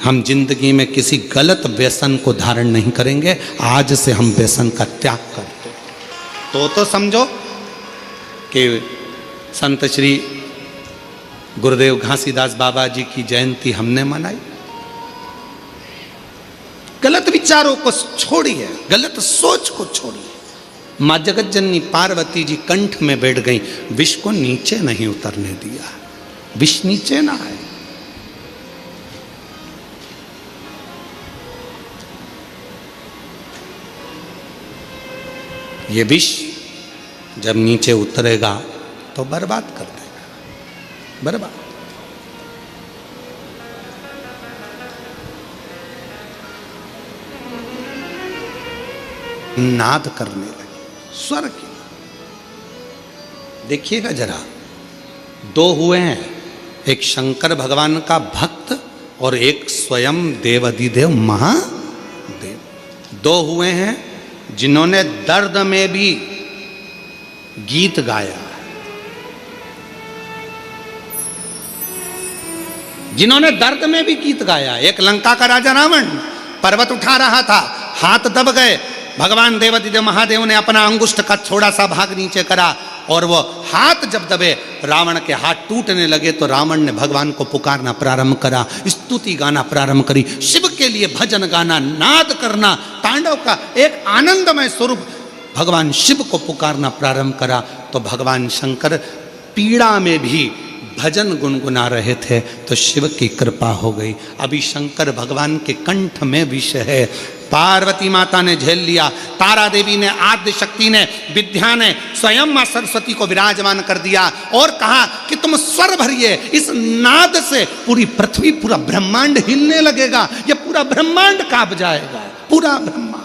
A: हम जिंदगी में किसी गलत व्यसन को धारण नहीं करेंगे। आज से हम व्यसन का त्याग करते तो समझो कि संत श्री गुरुदेव घासीदास बाबा जी की जयंती हमने मनाई। गलत विचारों को छोड़िए, गलत सोच को छोड़िए। माँ जगत जननी पार्वती जी कंठ में बैठ गई, विष को नीचे नहीं उतरने दिया, विष नीचे ना आए। ये विष जब नीचे उतरेगा तो बर्बाद कर देगा, बर्बाद। नाद करने लगे स्वर की। देखिएगा जरा, दो हुए हैं, एक शंकर भगवान का भक्त और एक स्वयं देवाधिदेव महादेव। दो हुए हैं जिन्होंने दर्द में भी गीत गाया, जिन्होंने दर्द में भी गीत गाया। एक लंका का राजा रावण पर्वत उठा रहा था, हाथ दब गए, भगवान देवाधिदेव महादेव ने अपना अंगुष्ठ का थोड़ा सा भाग नीचे करा और वो हाथ जब दबे रावण के हाथ टूटने लगे तो रावण ने भगवान को पुकारना प्रारंभ करा, स्तुति गाना प्रारंभ करी, शिव के लिए भजन गाना, नाद करना, तांडव का एक आनंदमय स्वरूप भगवान शिव को पुकारना प्रारंभ करा। तो भगवान शंकर पीड़ा में भी भजन गुनगुना रहे थे तो शिव की कृपा हो गई। अभी शंकर भगवान के कंठ में विष है, पार्वती माता ने झेल लिया, तारा देवी ने, आद्य शक्ति ने, विद्या ने, स्वयं मां सरस्वती को विराजमान कर दिया और कहा कि तुम स्वर भरिए, इस नाद से पूरी पृथ्वी, पूरा ब्रह्मांड हिलने लगेगा, ये पूरा ब्रह्मांड कांप जाएगा, पूरा ब्रह्मांड।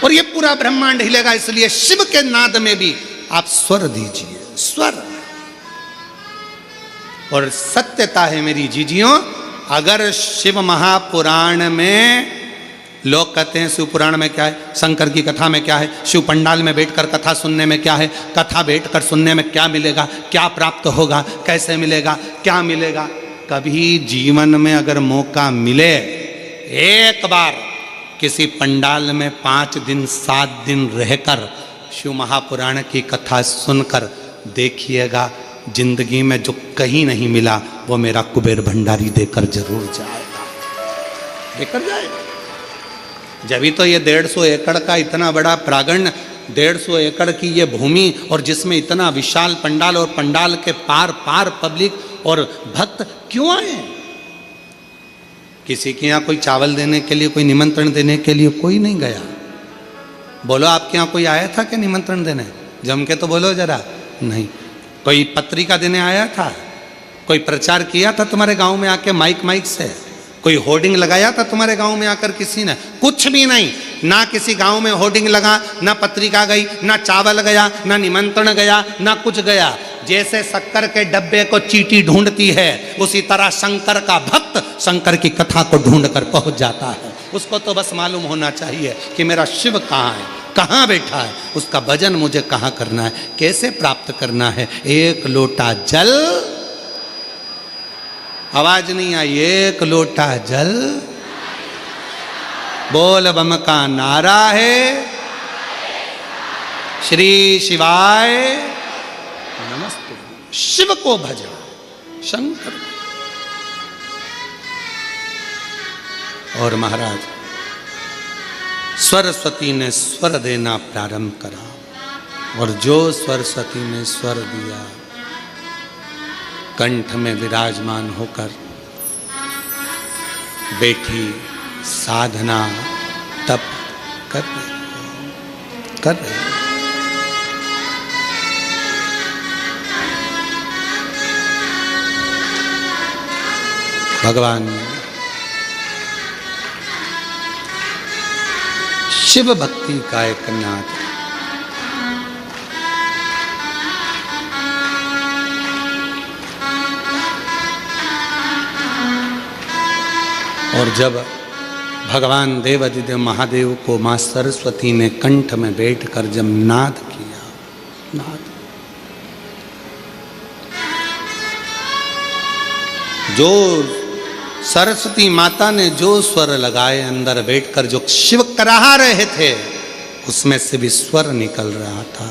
A: और ये पूरा ब्रह्मांड हिलेगा। इसलिए शिव के नाद में भी आप स्वर दीजिए, स्वर। और सत्यता है मेरी जीजियों, अगर शिव महापुराण में लोग कहते हैं शिव पुराण में क्या है, शंकर की कथा में क्या है, शिव पंडाल में बैठकर कथा सुनने में क्या है, कथा बैठकर सुनने में क्या मिलेगा, क्या प्राप्त होगा, कैसे मिलेगा, क्या मिलेगा। कभी जीवन में अगर मौका मिले, एक बार किसी पंडाल में 5 दिन 7 दिन रहकर शिव महापुराण की कथा सुनकर देखिएगा, जिंदगी में जो कहीं नहीं मिला वो मेरा कुबेर भंडारी देकर जरूर जाएगा, देकर जाएगा। जब तो ये 150 एकड़ का इतना बड़ा प्रांगण, 150 एकड़ की ये भूमि और जिसमें इतना विशाल पंडाल और पंडाल के पार पार पब्लिक और भक्त क्यों आए। किसी के यहाँ कोई चावल देने के लिए, कोई निमंत्रण देने के लिए कोई नहीं गया। बोलो आपके यहाँ कोई आया था क्या निमंत्रण देने? जम के तो बोलो जरा। नहीं। कोई पत्रिका देने आया था? कोई प्रचार किया था तुम्हारे गांव में आके माइक से? कोई होर्डिंग लगाया था तुम्हारे गांव में आकर किसी ने? कुछ भी नहीं। ना किसी गांव में होर्डिंग लगा, ना पत्रिका गई, ना चावल गया, ना निमंत्रण गया, ना कुछ गया। जैसे शक्कर के डब्बे को चींटी ढूंढती है, उसी तरह शंकर का भक्त शंकर की कथा को ढूंढ कर पहुंच जाता है। उसको तो बस मालूम होना चाहिए कि मेरा शिव कहाँ है, कहाँ बैठा है, उसका भजन मुझे कहाँ करना है, कैसे प्राप्त करना है। एक लोटा जल, आवाज नहीं आई, एक लोटा जल बोल बम का नारा है। श्री शिवाय नमस्ते। शिव को भजा, शंकर को। और महाराज सरस्वती ने स्वर देना प्रारंभ करा, और जो सरस्वती ने स्वर दिया, कंठ में विराजमान होकर बैठी साधना तप कर रही। भगवान शिव भक्ति का एक नाद, और जब भगवान देवादिदेव महादेव को मां सरस्वती ने कंठ में बैठकर जब नाद किया, नाद, जो सरस्वती माता ने जो स्वर लगाए अंदर बैठकर, जो शिव कराह रहे थे, उसमें से भी स्वर निकल रहा था।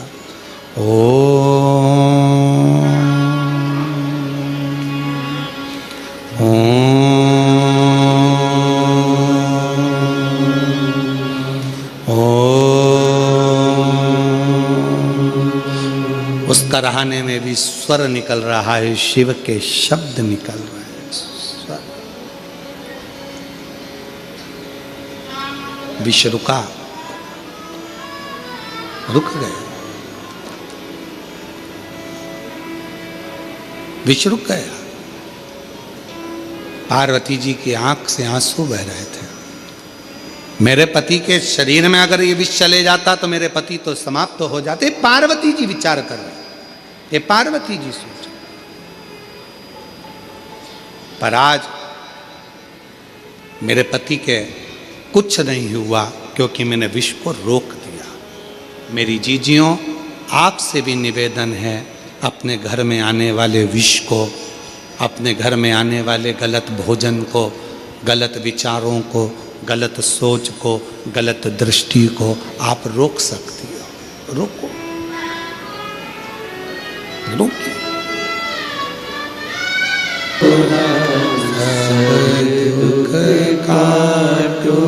A: उस कराहने में भी स्वर निकल रहा है, शिव के शब्द निकल रहे हैं। विश्व रुका, रुक गया, विश्व रुक गया। पार्वती जी की आंख से आंसू बह रहे थे। मेरे पति के शरीर में अगर ये विष चले जाता तो मेरे पति तो समाप्त हो जाते। पार्वती जी विचार कर रहे, ये पार्वती जी सोच। पर आज मेरे पति के कुछ नहीं हुआ, क्योंकि मैंने विष को रोक दिया। मेरी जीजियों, आपसे भी निवेदन है, अपने घर में आने वाले विष को, अपने घर में आने वाले गलत भोजन को, गलत विचारों को, गलत सोच को, गलत दृष्टि को आप रोक सकती हो। रोको, रोकिए। काटो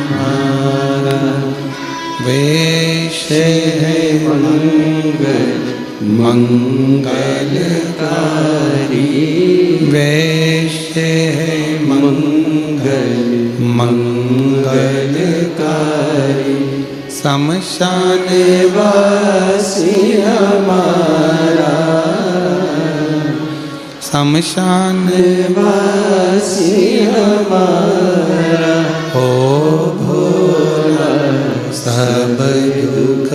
A: मारा वेश है मंगल मंगलकारी, वेश है मंगल मंगलकारी। शमशान वासी हमारा, शमशान वासी हमारा, हो भोला सब दुख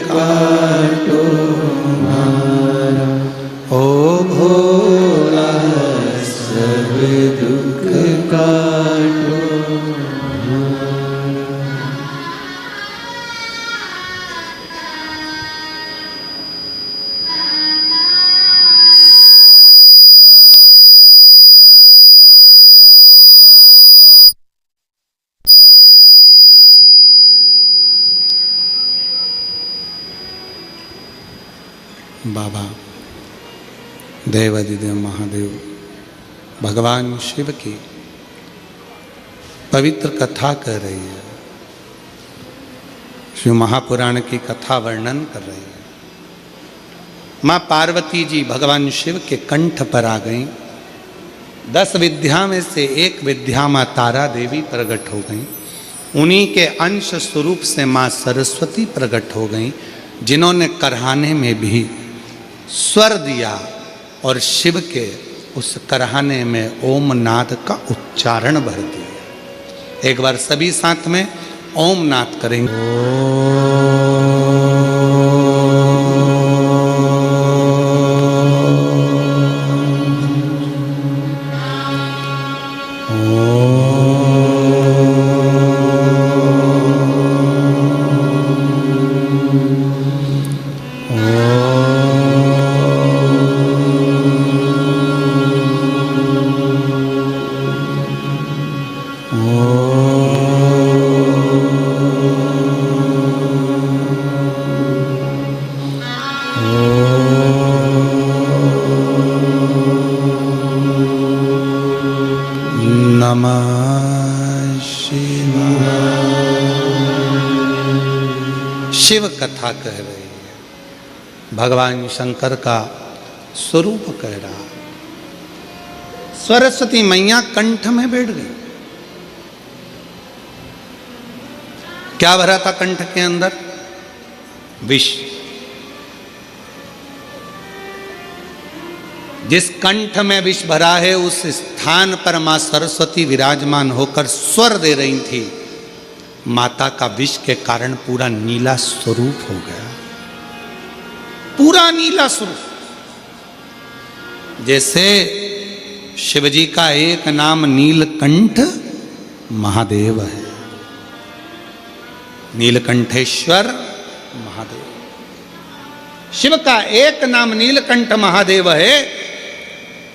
A: काटो हमारा, हो भोला सब दुख काटो हमारा। बाबा देवादिदेव महादेव भगवान शिव की पवित्र कथा कर रही है, शिव महापुराण की कथा वर्णन कर रही है। माँ पार्वती जी भगवान शिव के कंठ पर आ गईं। 10 विद्या में से एक विद्या माँ तारा देवी प्रकट हो गईं। उन्हीं के अंश स्वरूप से माँ सरस्वती प्रकट हो गईं, जिन्होंने करहाने में भी स्वर दिया और शिव के उस करहाने में ओम नाद का उच्चारण भर दिया। एक बार सभी साथ में ओम नाद करेंगे। नमः शिवाय। शिव कथा कह रही है, भगवान शंकर का स्वरूप कह रहा। सरस्वती मैया कंठ में बैठ गई। क्या भरा था कंठ के अंदर? विष। जिस कंठ में विष भरा है उस स्थान पर मां सरस्वती विराजमान होकर स्वर दे रही थी। माता का विष के कारण पूरा नीला स्वरूप हो गया, पूरा नीला स्वरूप। जैसे शिवजी का एक नाम नीलकंठ महादेव है, नीलकंठेश्वर महादेव। शिव का एक नाम नीलकंठ महादेव है।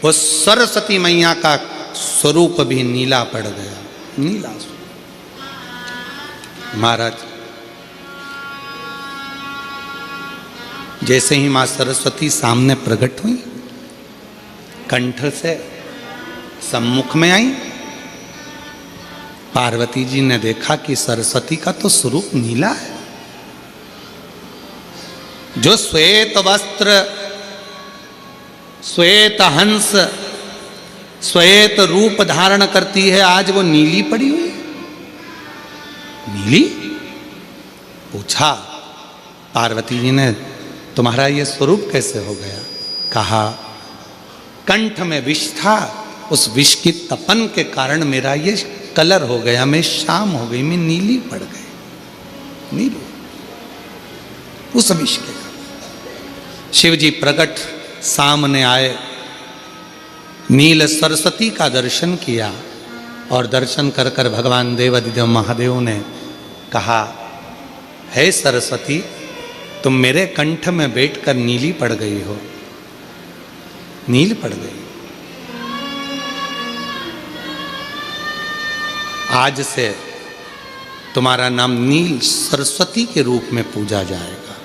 A: वो सरस्वती मैया का स्वरूप भी नीला पड़ गया, नीला स्वरूप। महाराज, जैसे ही मां सरस्वती सामने प्रकट हुई, कंठ से सम्मुख में आई, पार्वती जी ने देखा कि सरस्वती का तो स्वरूप नीला है। जो श्वेत वस्त्र, श्वेत हंस, श्वेत रूप धारण करती है, आज वो नीली पड़ी हुई। नीली? पूछा पार्वती जी ने, तुम्हारा ये स्वरूप कैसे हो गया? कहा, कंठ में विष था, उस विष की तपन के कारण मेरा ये कलर हो गया, मैं शाम हो गई, मैं नीली पड़ गई। नीली उस विष के कारण। शिव जी प्रकट सामने आए, नील सरस्वती का दर्शन किया और दर्शन कर कर भगवान देवादिदेव महादेव ने कहा, हे सरस्वती, तुम मेरे कंठ में बैठकर नीली पड़ गई हो, नील पड़ गई। आज से तुम्हारा नाम नील सरस्वती के रूप में पूजा जाएगा।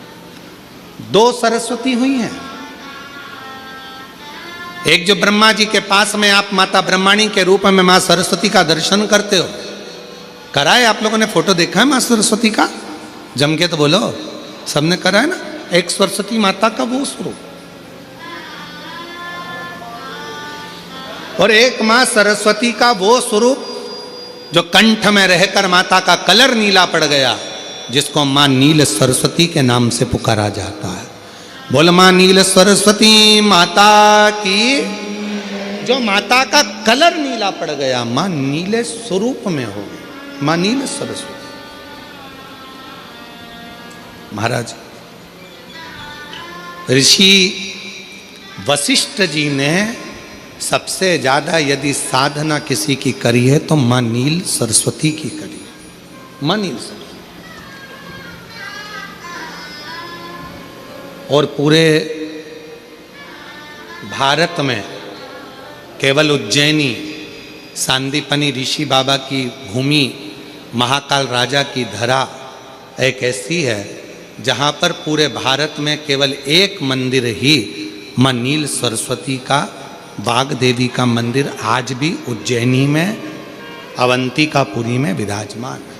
A: दो सरस्वती हुई हैं। एक जो ब्रह्मा जी के पास में आप माता ब्रह्माणी के रूप में मां सरस्वती का दर्शन करते हो, कराए आप लोगों ने? फोटो देखा है मां सरस्वती का? जम के तो बोलो, सबने करा है ना? एक सरस्वती माता का वो स्वरूप और एक मां सरस्वती का वो स्वरूप जो कंठ में रहकर माता का कलर नीला पड़ गया, जिसको मां नील सरस्वती के नाम से पुकारा जाता है। बोल मां नील सरस्वती माता की। जो माता का कलर नीला पड़ गया, मां नीले स्वरूप में हो गई, मां नील सरस्वती। महाराज, ऋषि वशिष्ठ जी ने सबसे ज्यादा यदि साधना किसी की करी है तो मां नील सरस्वती की करी है। मां नील सरस्वती। और पूरे भारत में केवल उज्जैनी सांदीपनी ऋषि बाबा की भूमि, महाकाल राजा की धरा एक ऐसी है जहाँ पर पूरे भारत में केवल एक मंदिर ही मां नील सरस्वती का, बाग देवी का मंदिर आज भी उज्जैनी में अवंतिकापुरी में विराजमान है।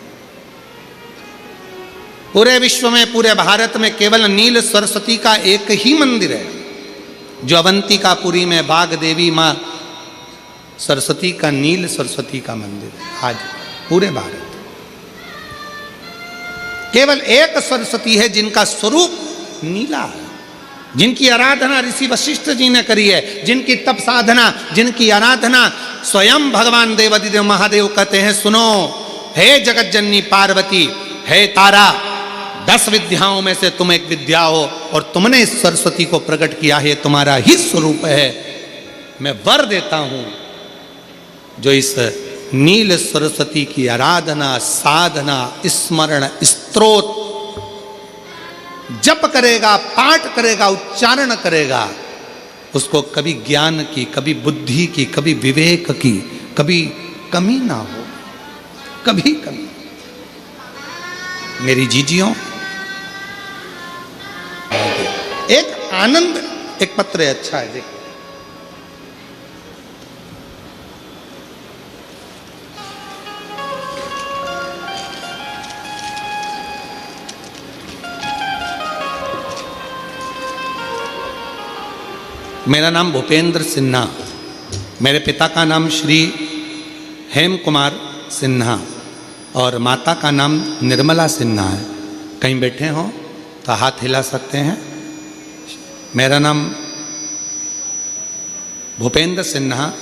A: पूरे विश्व में, पूरे भारत में केवल नील सरस्वती का एक ही मंदिर है जो अवंतिकापुरी में बाग देवी मां सरस्वती का, नील सरस्वती का मंदिर है। आज पूरे भारत केवल एक सरस्वती है जिनका स्वरूप नीला है, जिनकी आराधना ऋषि वशिष्ठ जी ने करी है, जिनकी तप साधना, जिनकी आराधना स्वयं भगवान देवादिदेव महादेव कहते हैं, सुनो हे जगत जननी पार्वती, हे तारा, 10 विद्याओं में से तुम एक विद्या हो और तुमने इस सरस्वती को प्रकट किया है, तुम्हारा ही स्वरूप है। मैं वर देता हूं जो इस नील सरस्वती की आराधना, साधना, स्मरण, स्तोत्र जप करेगा, पाठ करेगा, उच्चारण करेगा, उसको कभी ज्ञान की, कभी बुद्धि की, कभी विवेक की, कभी कमी ना हो, कभी कमी। मेरी जीजियों, एक आनंद, एक पत्र अच्छा है, देखो। मेरा नाम भूपेंद्र सिन्हा, मेरे पिता का नाम श्री हेम कुमार सिन्हा और माता का नाम निर्मला सिन्हा है। कहीं बैठे हों तो हाथ हिला सकते हैं। मेरा नाम भूपेंद्र सिन्हा,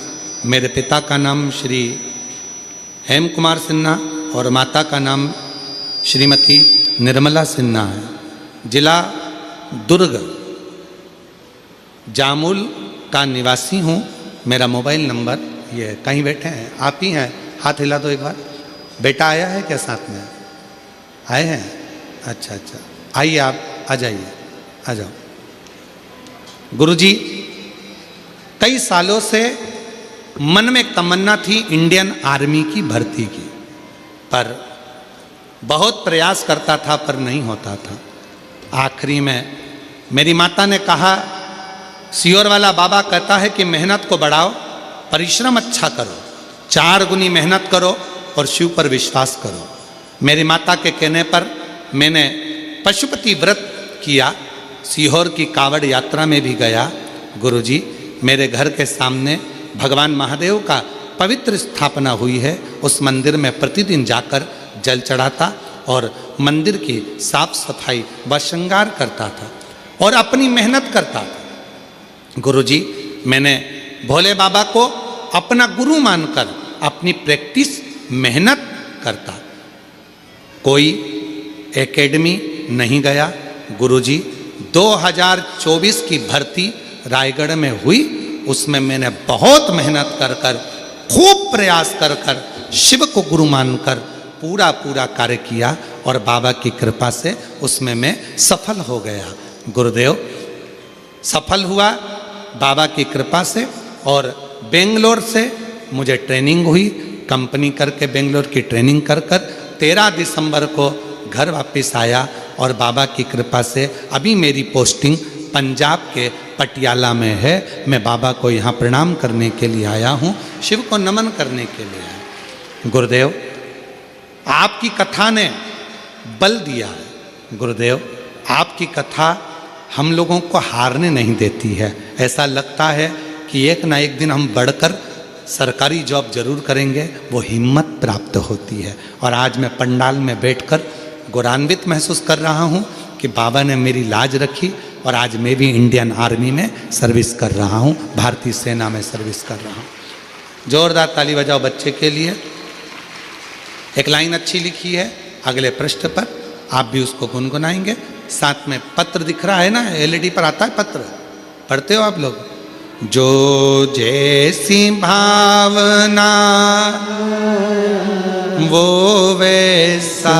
A: मेरे पिता का नाम श्री हेम कुमार सिन्हा और माता का नाम श्रीमती निर्मला सिन्हा है। जिला दुर्ग, जामुल का निवासी हूँ। मेरा मोबाइल नंबर ये, कहीं बैठे हैं, आप ही हैं, हाथ हिला दो एक बार। बेटा आया है क्या साथ में? आए हैं? अच्छा अच्छा, आइए आप, आ जाइए, आ जाओ। गुरुजी, कई सालों से मन में एक तमन्ना थी इंडियन आर्मी की भर्ती की, पर बहुत प्रयास करता था पर नहीं होता था। आखिरी में मेरी माता ने कहा, सियोर वाला बाबा कहता है कि मेहनत को बढ़ाओ, परिश्रम अच्छा करो, 4 गुनी मेहनत करो और शिव पर विश्वास करो। मेरी माता के कहने पर मैंने पशुपति व्रत किया, सीहोर की कावड़ यात्रा में भी गया। गुरुजी, मेरे घर के सामने भगवान महादेव का पवित्र स्थापना हुई है, उस मंदिर में प्रतिदिन जाकर जल चढ़ाता और मंदिर की साफ सफाई व श्रृंगार करता था और अपनी मेहनत करता था। गुरुजी, मैंने भोले बाबा को अपना गुरु मानकर अपनी प्रैक्टिस मेहनत करता, कोई एकेडमी नहीं गया। गुरुजी, 2024 की भर्ती रायगढ़ में हुई, उसमें मैंने बहुत मेहनत कर कर, खूब प्रयास कर कर, शिव को गुरु मानकर पूरा कार्य किया और बाबा की कृपा से उसमें मैं सफल हो गया। गुरुदेव, सफल हुआ बाबा की कृपा से। और बेंगलोर से मुझे ट्रेनिंग हुई, कंपनी करके बेंगलोर की ट्रेनिंग कर कर 13 दिसंबर को घर वापस आया और बाबा की कृपा से अभी मेरी पोस्टिंग पंजाब के पटियाला में है। मैं बाबा को यहाँ प्रणाम करने के लिए आया हूँ, शिव को नमन करने के लिए आया। गुरुदेव, आपकी कथा ने बल दिया है। गुरुदेव, आपकी कथा हम लोगों को हारने नहीं देती है। ऐसा लगता है कि एक ना एक दिन हम बढ़कर सरकारी जॉब जरूर करेंगे, वो हिम्मत प्राप्त होती है। और आज मैं पंडाल में बैठकर गौरवान्वित महसूस कर रहा हूँ कि बाबा ने मेरी लाज रखी और आज मैं भी इंडियन आर्मी में सर्विस कर रहा हूँ, भारतीय सेना में सर्विस कर रहा हूँ। जोरदार ताली बजाओ बच्चे के लिए। एक लाइन अच्छी लिखी है अगले पृष्ठ पर, आप भी उसको गुनगुनाएंगे। साथ में पत्र दिख रहा है ना, एलईडी पर आता है पत्र, पढ़ते हो आप लोग? जो जैसी भावना वो वैसा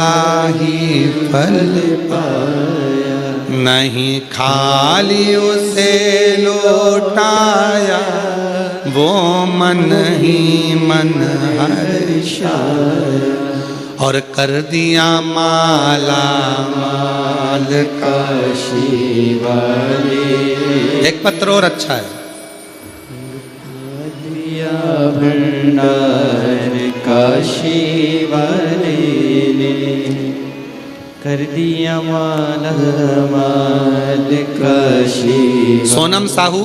A: ही फल पाया, नहीं खाली उसे लौटाया, वो मन ही मन हर्षाया और कर दिया माला माल काशी वाले। एक पत्र और अच्छा है,
B: भंडार काशी वाले ने कर दिया माला माल काशी।
A: सोनम साहू,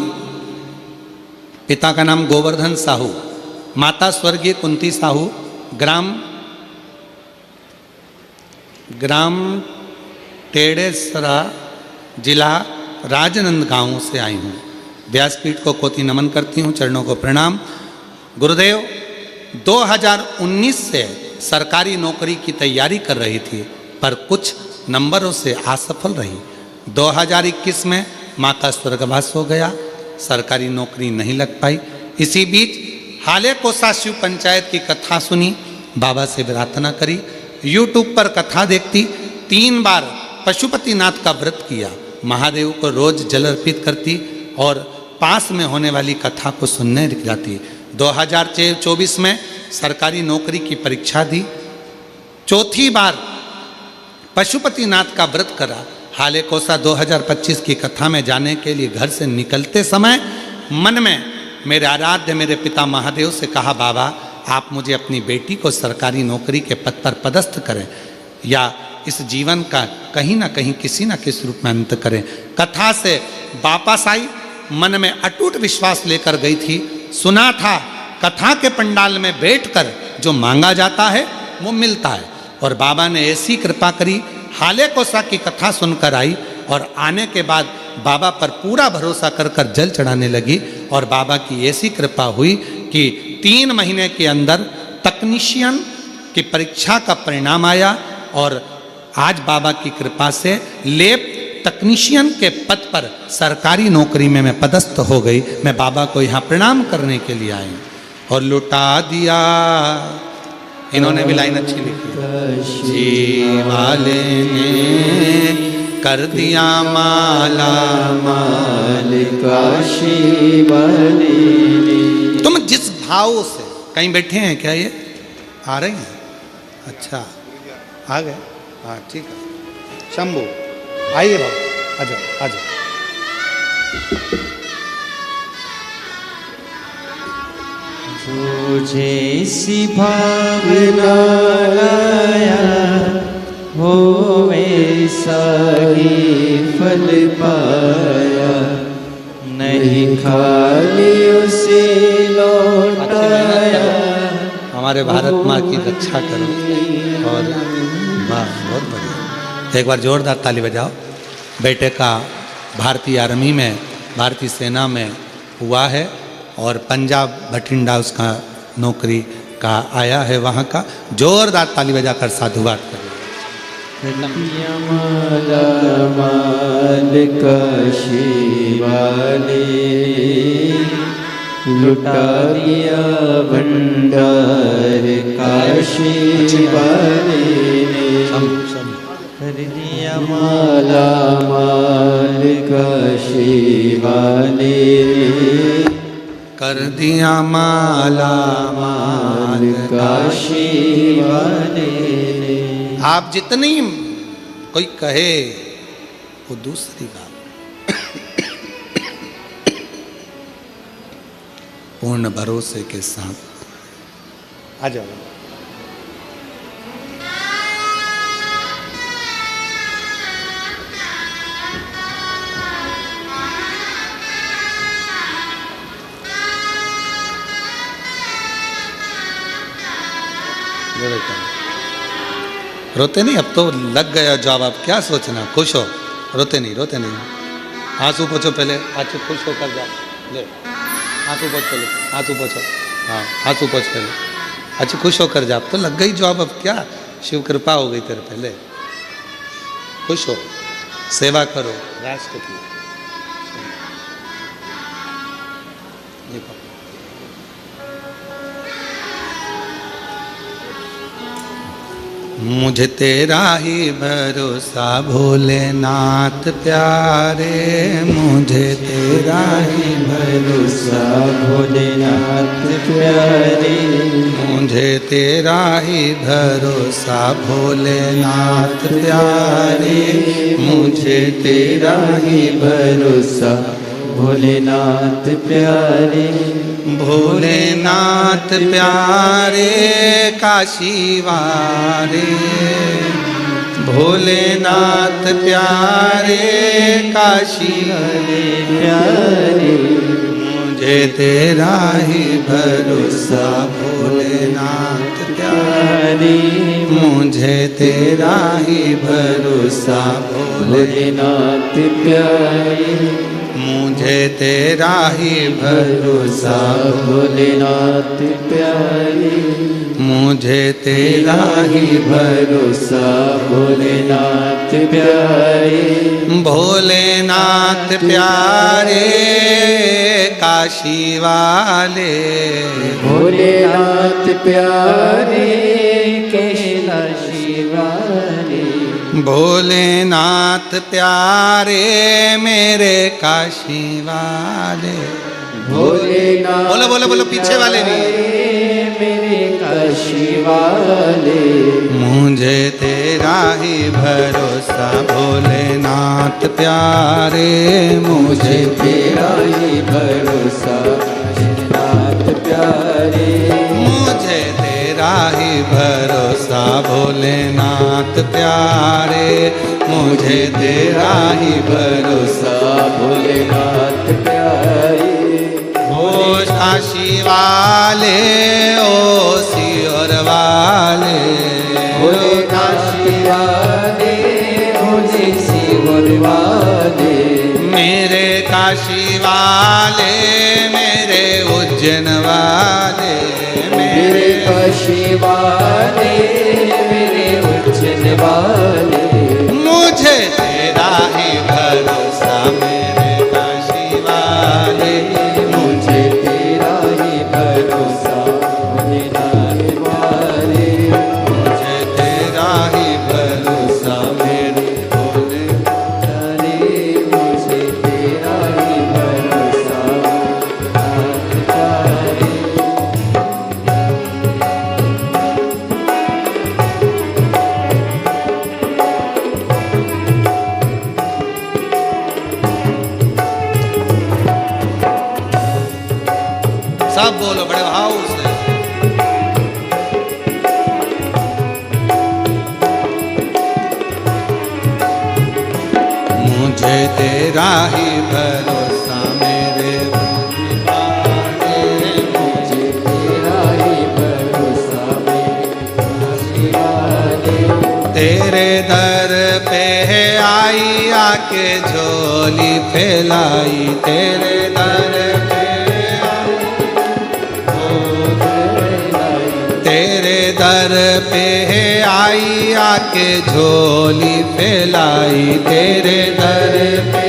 A: पिता का नाम गोवर्धन साहू, माता स्वर्गीय कुंती साहू, ग्राम टेढ़ेसरा, जिला राजनांदगांव से आई हूँ। व्यासपीठ को कोटि नमन करती हूँ, चरणों को प्रणाम। गुरुदेव, 2019 से सरकारी नौकरी की तैयारी कर रही थी पर कुछ नंबरों से असफल रही। 2021 में माँ का स्वर्गवास हो गया, सरकारी नौकरी नहीं लग पाई। इसी बीच हाले कोसा शिव पंचायत की कथा सुनी, बाबा से प्रार्थना करी, यूट्यूब पर कथा देखती, 3 बार पशुपतिनाथ का व्रत किया, महादेव को रोज जल अर्पित करती और पास में होने वाली कथा को सुनने जाती। 2024 में सरकारी नौकरी की परीक्षा दी, 4थी बार पशुपतिनाथ का व्रत करा। हाले कोसा 2025 की कथा में जाने के लिए घर से निकलते समय मन में मेरे आराध्य मेरे पिता महादेव से कहा, बाबा आप मुझे अपनी बेटी को सरकारी नौकरी के पद पर पदस्थ करें या इस जीवन का कहीं ना कहीं किसी न किसी रूप में अंत करें। कथा से वापस आई मन में अटूट विश्वास लेकर गई थी। सुना था कथा के पंडाल में बैठकर जो मांगा जाता है वो मिलता है, और बाबा ने ऐसी कृपा करी। हाले कोसा की कथा सुनकर आई और आने के बाद बाबा पर पूरा भरोसा कर कर जल चढ़ाने लगी, और बाबा की ऐसी कृपा हुई कि 3 महीने के अंदर तकनीशियन की परीक्षा का परिणाम आया, और आज बाबा की कृपा से लैब तकनीशियन के पद पर सरकारी नौकरी में मैं पदस्थ हो गई। मैं बाबा को यहाँ प्रणाम करने के लिए आई और लुटा दिया। इन्होंने भी लाइन अच्छी लिखी, काशी वाले ने कर दिया माला
B: माल काशी वाले ने।
A: तुम जिस भाव से, कहीं बैठे हैं क्या, ये आ रहे हैं? अच्छा आ गए, हाँ ठीक है। शंभू आइए बाबू, आ जाओ आ जाओ।
B: जो जैसी भावना लाया हो वैसा ही फल पाया, नहीं खाली उसे लौटाया।
A: हमारे भारत माँ की रक्षा करो। और वाह बहुत बढ़िया, एक बार जोरदार ताली बजाओ। बेटे का भारतीय आर्मी में, भारतीय सेना में हुआ है, और पंजाब बठिंडा उसका नौकरी का आया है वहाँ का। जोरदार ताली बजाकर साधुवाद करें।
B: माला माल काशी वाले, लुटा दिया भंडार काशी वाले ने। कर दिया माला माल काशी वाले ने,
A: कर दिया माला माल
B: काशी वाले ने।
A: आप जितनी कोई कहे वो दूसरी बात, पूर्ण भरोसे के साथ आ जाओ। रोते नहीं, अब तो लग गया जॉब, अब क्या सोचना, खुश हो। रोते नहीं, रोते नहीं। आंसू पोछो पहले, आंसू खुश होकर जाओ। ले आंसू पोछ पहले, आंसू पोछो। हाँ आंसू पोछ पहले, अच्छा खुश होकर जा। अब तो लग गई जॉब, अब क्या, शिव कृपा हो गई तेरे पहले। खुश हो, सेवा करो राष्ट्र की। मुझे तेरा ही भरोसा भोलेनाथ प्यारे, मुझे तेरा ही
B: भरोसा भोलेनाथ प्यारे,
A: मुझे तेरा ही भरोसा भोलेनाथ प्यारे,
B: मुझे तेरा ही भरोसा भोलेनाथ प्यारे।
A: भोलेनाथ प्यारे काशी वाले, भोलेनाथ प्यारे काशी
B: वाले प्यारे,
A: मुझे तेरा ही भरोसा भोलेनाथ प्यारे, मुझे तेरा ही भरोसा
B: भोलेनाथ प्यारे,
A: मुझे तेरा ही भरोसा
B: भोलेनाथ प्यारे,
A: मुझे तेरा ही
B: भरोसा भोलेनाथ प्यारे।
A: भोलेनाथ प्यारे काशी वाले,
B: भोलेनाथ प्यारे कैलाशी वाले,
A: भोलेनाथ प्यारे मेरे काशी वाले।
B: भोलेनाथ
A: बोलो बोलो बोलो, पीछे वाले भी।
B: मेरे काशी वाले,
A: मुझे तेरा ही भरोसा भोलेनाथ प्यारे,
B: मुझे तेरा ही भरोसा भोलेनाथ प्यारे,
A: मुझे तेरा ही भरोसा भोलेनाथ प्यारे, मुझे तेरा ही भरोसा
B: भोलेनाथ प्यारे।
A: ओ काशी वाले, ओ सियोर वाले,
B: भोले काशी वाले, भोले सियोर वाले,
A: मेरे काशी वाले, मेरे उज्जैन वाले,
B: मेरे काशी वाले, मेरे उज्जैन वाले,
A: मुझे तेरा ही भरोसा मेरे काशी वाले,
B: मुझे तेरा ही भरोसा भोलेनाथ वाले,
A: मुझे तेरा ही भरोसा मेरे भोले।
B: वाले, मुझे तेरा ही भरोसा भोलेनाथ वाले।
A: सब बोलो बड़े भाव से। मुझे तेरा ही भरोसा मेरे भोले वाले,
B: मुझे तेरा ही भरोसा मेरे काशी वाले,
A: तेरे दर पे है आई आके झोली फैलाई, तेरे दर पे तेरे दर पे है आई आके झोली फैलाई, तेरे दर पे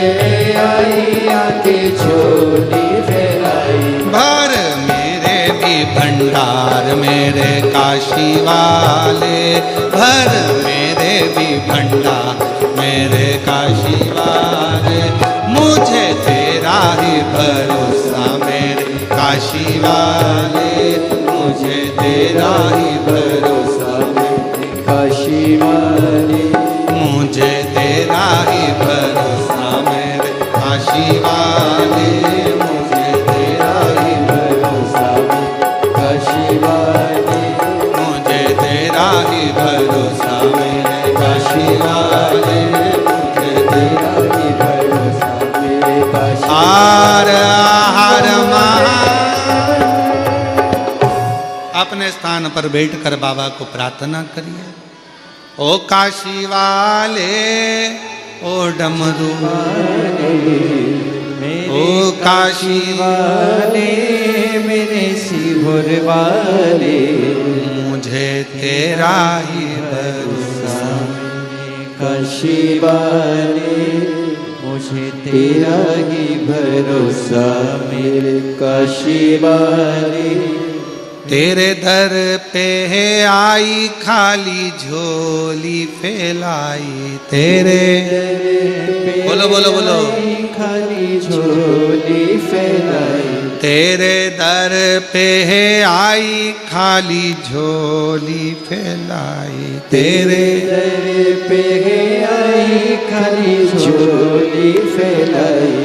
B: आई आके झोली फैलाई,
A: भर मेरे भी भंडार मेरे काशी वाले, भर मेरे भी भंडार मेरे काशी वाले, मुझे तेरा ही भरोसा मेरे काशी वाले, मुझे तेरा ही भरोसा
B: मेरे काशी वाले,
A: मुझे तेरा ही भरोसा मेरे काशी वाले, मुझे तेरा ही
B: भरोसा मेरे काशी वाले,
A: मुझे तेरा ही भरोसा मेरे काशी वाले, मुझे
B: तेरा ही भरोसा मेरे काशी
A: हर हर महा। अपने स्थान पर बैठकर बाबा को प्रार्थना करिए। ओ काशी वाले, ओ डमरू ओ काशी
B: वाले, मेरे सिहोर वाले,
A: मुझे तेरा ही भरोसा,
B: काशी वाले, मुझे तेरा ही भरोसा मेरे काशी वाले,
A: तेरे दर पे है आई खाली झोली फैलाई, तेरे बोलो बोलो बोलो,
B: खाली झोली फैलाई,
A: तेरे दर पे है आई खाली झोली फैलाई, तेरे
B: दर पे है आई खाली झोली फैलाई,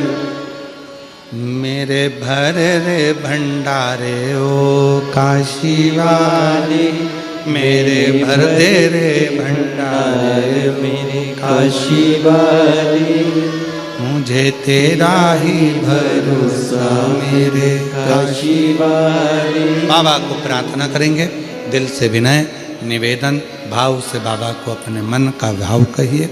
A: मेरे भर रे भंडारे ओ काशी वाले, मेरे भर दे रे भंडारे
B: मेरे काशी वाले,
A: मुझे तेरा ही भरोसा मेरे
B: काशी वाले।
A: बाबा को प्रार्थना करेंगे, दिल से विनय निवेदन भाव से बाबा को अपने मन का भाव कहिए।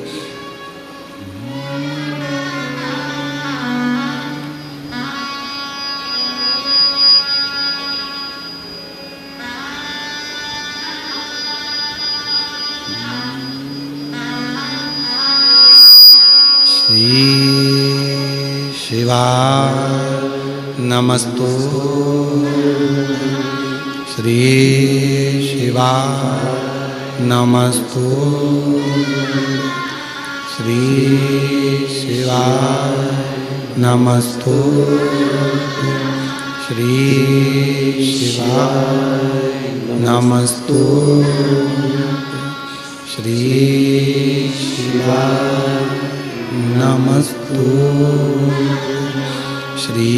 A: श्री शिवाय नमस्तु, श्री शिवाय नमस्तु, श्री शिवाय नमस्तु, श्री शिवाय नमस्तु, श्री शिवाय नमस्तु, श्री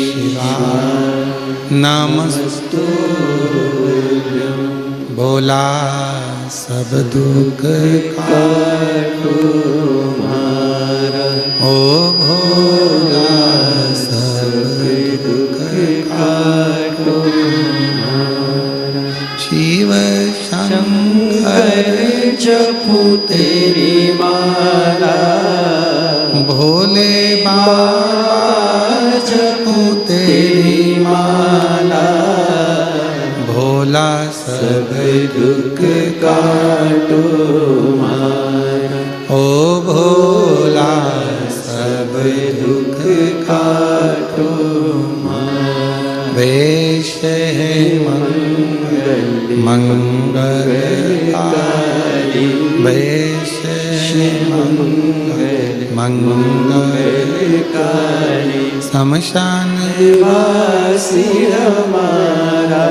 A: शिवाय नमस्तु। भोला सब दुख
B: काटो मारा,
A: ओ भोला सब दुख
B: काटो
A: शिव
B: शंकर जपू तेरी माला,
A: भोले बाबा
B: जपू तेरी माला,
A: भोला
B: सब दुख काटो मारा,
A: ओ भोला
B: सब दुख काटो मारा।
A: वेश है मंगलकारी, वेश है मंगलकारी, शमशान
B: वासी हमारा,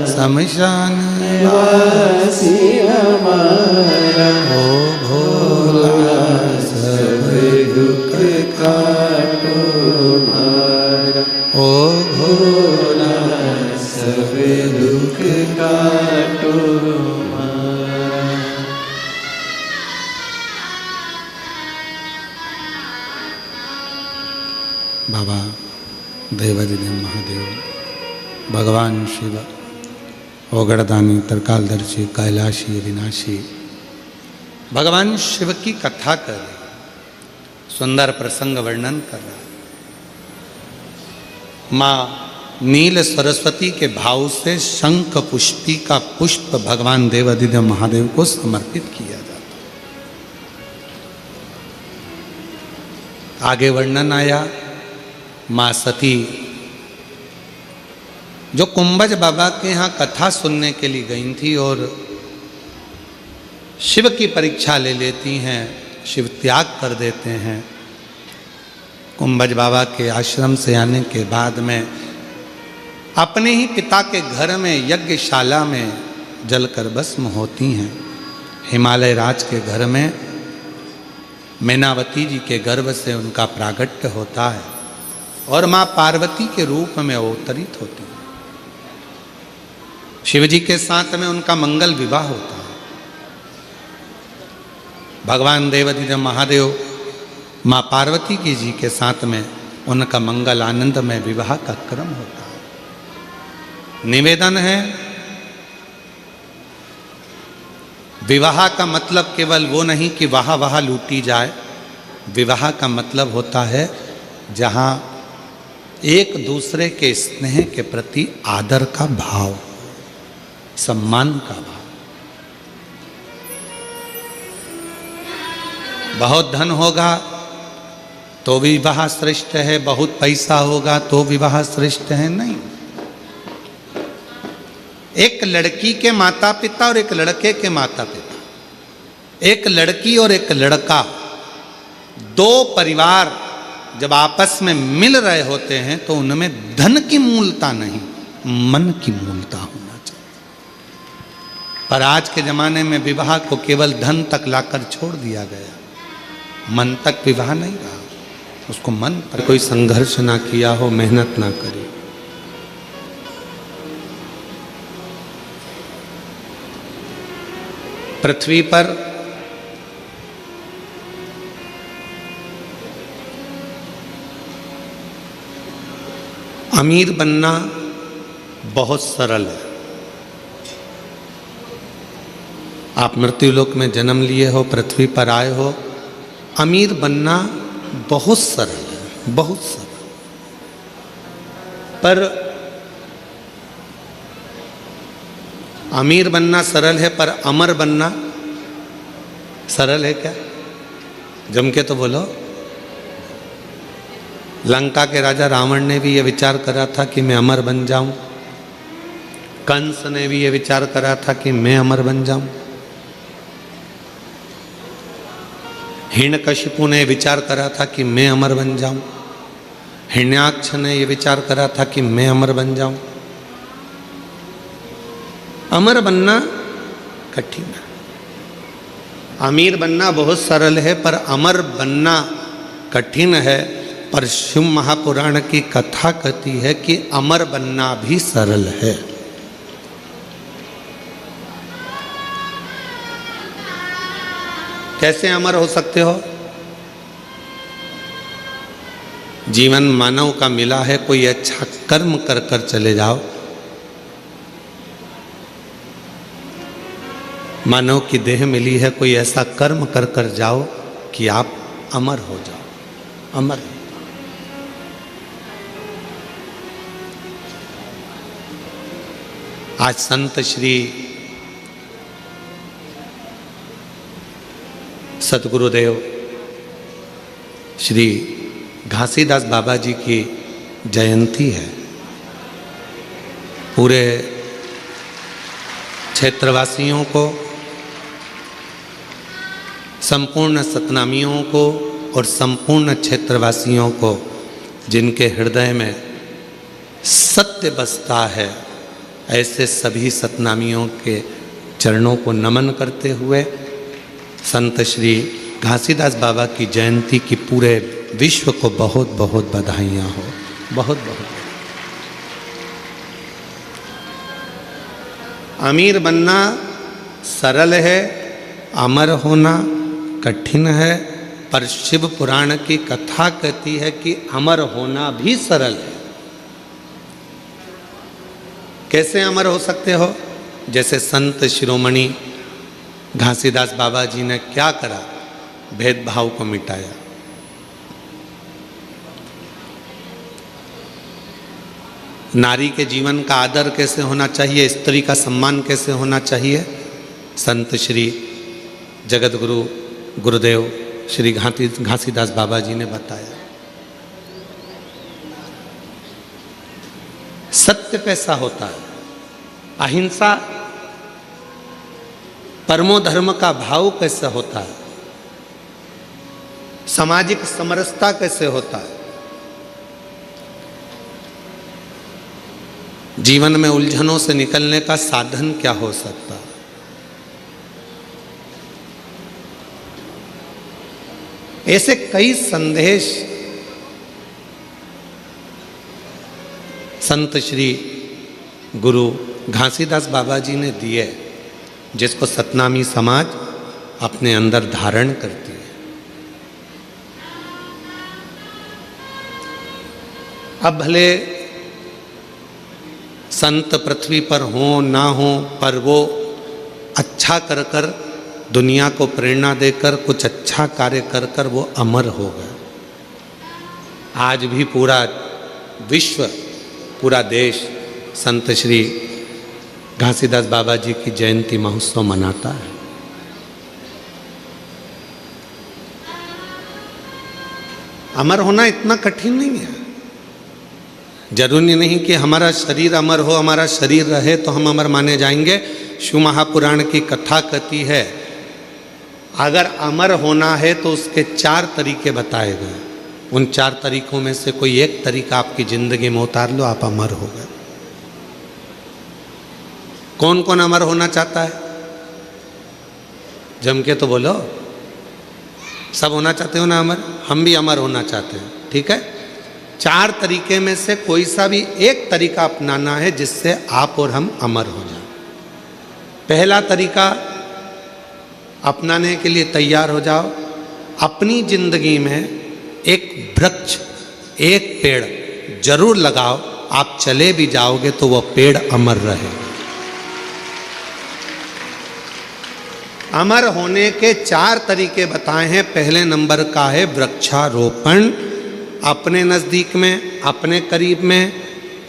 A: शमशान
B: वासी हमारा,
A: ओ भोला सब
B: दुख काटो मारा,
A: ओ भोला
B: सब दुख काटो मारा।
A: बाबा देवादिदेव महादेव, भगवान शिव, ओगड़दानी, तरकालदर्शी, कैलाशी, विनाशी, भगवान शिव की कथा कर रहे, सुंदर प्रसंग वर्णन कर रहा। माँ नील सरस्वती के भाव से शंख पुष्पी का पुष्प भगवान देवादिदेव महादेव को समर्पित किया जाता। आगे वर्णन आया, माँ सती जो कुंभज बाबा के यहाँ कथा सुनने के लिए गई थी और शिव की परीक्षा ले लेती हैं, शिव त्याग कर देते हैं। कुंभज बाबा के आश्रम से आने के बाद में अपने ही पिता के घर में यज्ञशाला में जलकर भस्म होती हैं। हिमालय राज के घर में मैनावती जी के गर्भ से उनका प्रागट्य होता है और माँ पार्वती के रूप में अवतरित होती है। शिवजी के साथ में उनका मंगल विवाह होता है। भगवान देवादिदेव महादेव माँ पार्वती की जी के साथ में उनका मंगल आनंद में विवाह का क्रम होता है। निवेदन है, विवाह का मतलब केवल वो नहीं कि वहाँ वहाँ लूटी जाए। विवाह का मतलब होता है जहाँ एक दूसरे के स्नेह के प्रति आदर का भाव, सम्मान का भाव। बहुत धन होगा तो विवाह श्रेष्ठ है, बहुत पैसा होगा तो विवाह श्रेष्ठ है, नहीं। एक लड़की के माता पिता और एक लड़के के माता पिता, एक लड़की और एक लड़का, दो परिवार जब आपस में मिल रहे होते हैं तो उनमें धन की मूलता नहीं, मन की मूलता होना चाहिए। पर आज के जमाने में विवाह को केवल धन तक लाकर छोड़ दिया गया, मन तक विवाह नहीं रहा। उसको मन पर कोई संघर्ष ना किया हो, मेहनत ना करी। पृथ्वी पर अमीर बनना बहुत सरल है। आप मृत्युलोक में जन्म लिए हो, पृथ्वी पर आए हो, अमीर बनना बहुत सरल है, बहुत सरल। पर अमीर बनना सरल है, पर अमर बनना सरल है क्या? जम के तो बोलो। लंका के राजा रावण ने भी ये विचार करा था कि मैं अमर बन जाऊं। कंस ने भी ये विचार करा था कि मैं अमर बन जाऊं। हिरण्यकशिपु ने विचार करा था कि मैं अमर बन जाऊं। हिरण्याक्ष ने ये विचार करा था कि मैं अमर बन जाऊं। अमर बनना कठिन है। अमीर बनना बहुत सरल है, पर अमर बनना कठिन है। पर शिव महापुराण की कथा कहती है कि अमर बनना भी सरल है। कैसे अमर हो सकते हो? जीवन मानव का मिला है, कोई अच्छा कर्म कर कर चले जाओ। मानव की देह मिली है, कोई ऐसा कर्म कर कर जाओ कि आप अमर हो जाओ। अमर। आज संत श्री सतगुरुदेव श्री घासीदास बाबा जी की जयंती है। पूरे क्षेत्रवासियों को, संपूर्ण सतनामियों को और संपूर्ण क्षेत्रवासियों को जिनके हृदय में सत्य बसता है, ऐसे सभी सतनामियों के चरणों को नमन करते हुए संत श्री घासीदास बाबा की जयंती की पूरे विश्व को बहुत बहुत बधाइयाँ हो। बहुत बहुत। अमीर बनना सरल है, अमर होना कठिन है, पर शिव पुराण की कथा कहती है कि अमर होना भी सरल है। कैसे अमर हो सकते हो? जैसे संत शिरोमणि घासीदास बाबा जी ने क्या करा? भेदभाव को मिटाया। नारी के जीवन का आदर कैसे होना चाहिए, स्त्री का सम्मान कैसे होना चाहिए, संत श्री जगत गुरु गुरुदेव श्री घासीदास बाबा जी ने बताया। सत्य कैसा होता है, अहिंसा परमो धर्म का भाव कैसे होता है, सामाजिक समरसता कैसे होता है, जीवन में उलझनों से निकलने का साधन क्या हो सकता है। ऐसे कई संदेश संत श्री गुरु घासीदास बाबा जी ने दिए, जिसको सतनामी समाज अपने अंदर धारण करती है। अब भले संत पृथ्वी पर हो ना हो, पर वो अच्छा कर कर दुनिया को प्रेरणा देकर कुछ अच्छा कार्य कर कर वो अमर हो गए। आज भी पूरा विश्व, पूरा देश संत श्री घासीदास बाबा जी की जयंती महोत्सव मनाता है। अमर होना इतना कठिन नहीं है। जरूरी नहीं कि हमारा शरीर अमर हो, हमारा शरीर रहे तो हम अमर माने जाएंगे। शिव महापुराण की कथा कहती है, अगर अमर होना है तो उसके 4 तरीके बताए गए। उन 4 तरीकों में से कोई एक तरीका आपकी जिंदगी में उतार लो, आप अमर हो गए। कौन कौन अमर होना चाहता है? जम के तो बोलो। सब होना चाहते हो ना अमर? हम भी अमर होना चाहते हैं। ठीक है, 4 तरीके में से कोई सा भी एक तरीका अपनाना है जिससे आप और हम अमर हो जाएं। पहला तरीका अपनाने के लिए तैयार हो जाओ। अपनी जिंदगी में एक वृक्ष, एक पेड़ जरूर लगाओ। आप चले भी जाओगे तो वह पेड़ अमर रहेगा। अमर होने के 4 तरीके बताए हैं। पहले नंबर का है वृक्षारोपण। अपने नज़दीक में, अपने करीब में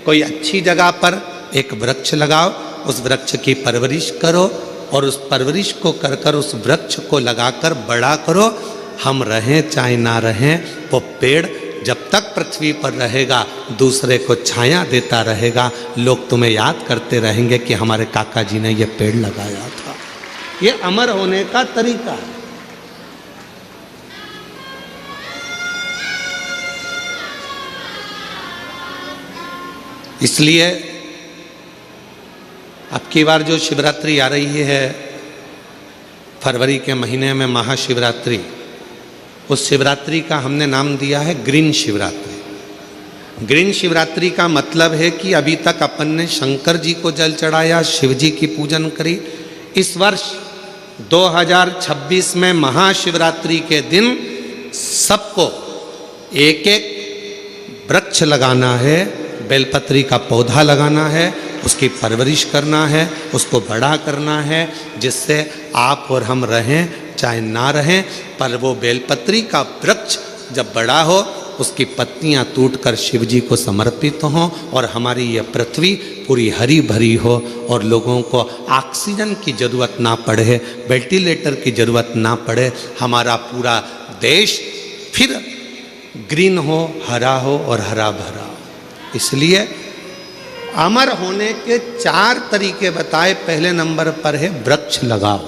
A: कोई अच्छी जगह पर एक वृक्ष लगाओ, उस वृक्ष की परवरिश करो और उस परवरिश को कर कर उस वृक्ष को लगाकर बड़ा करो। हम रहें चाहे ना रहें, वो पेड़ जब तक पृथ्वी पर रहेगा दूसरे को छाया देता रहेगा। लोग तुम्हें याद करते रहेंगे कि हमारे काका जी ने ये पेड़ लगाया था। ये अमर होने का तरीका है। इसलिए अब की बार जो शिवरात्रि आ रही है, फरवरी के महीने में महाशिवरात्रि, उस शिवरात्रि का हमने नाम दिया है ग्रीन शिवरात्रि। ग्रीन शिवरात्रि का मतलब है कि अभी तक अपन ने शंकर जी को जल चढ़ाया, शिव जी की पूजन करी। इस वर्ष 2026 में महाशिवरात्रि के दिन सबको एक एक वृक्ष लगाना है, बेलपत्री का पौधा लगाना है, उसकी परवरिश करना है, उसको बड़ा करना है, जिससे आप और हम रहें चाहे ना रहें, पर वो बेलपत्री का वृक्ष जब बड़ा हो उसकी पत्तियां टूटकर शिव जी को समर्पित हों और हमारी यह पृथ्वी पूरी हरी भरी हो और लोगों को ऑक्सीजन की ज़रूरत ना पड़े, वेंटिलेटर की ज़रूरत ना पड़े, हमारा पूरा देश फिर ग्रीन हो, हरा हो और हरा भरा हो। इसलिए अमर होने के 4 तरीके बताए। पहले नंबर पर है वृक्ष लगाओ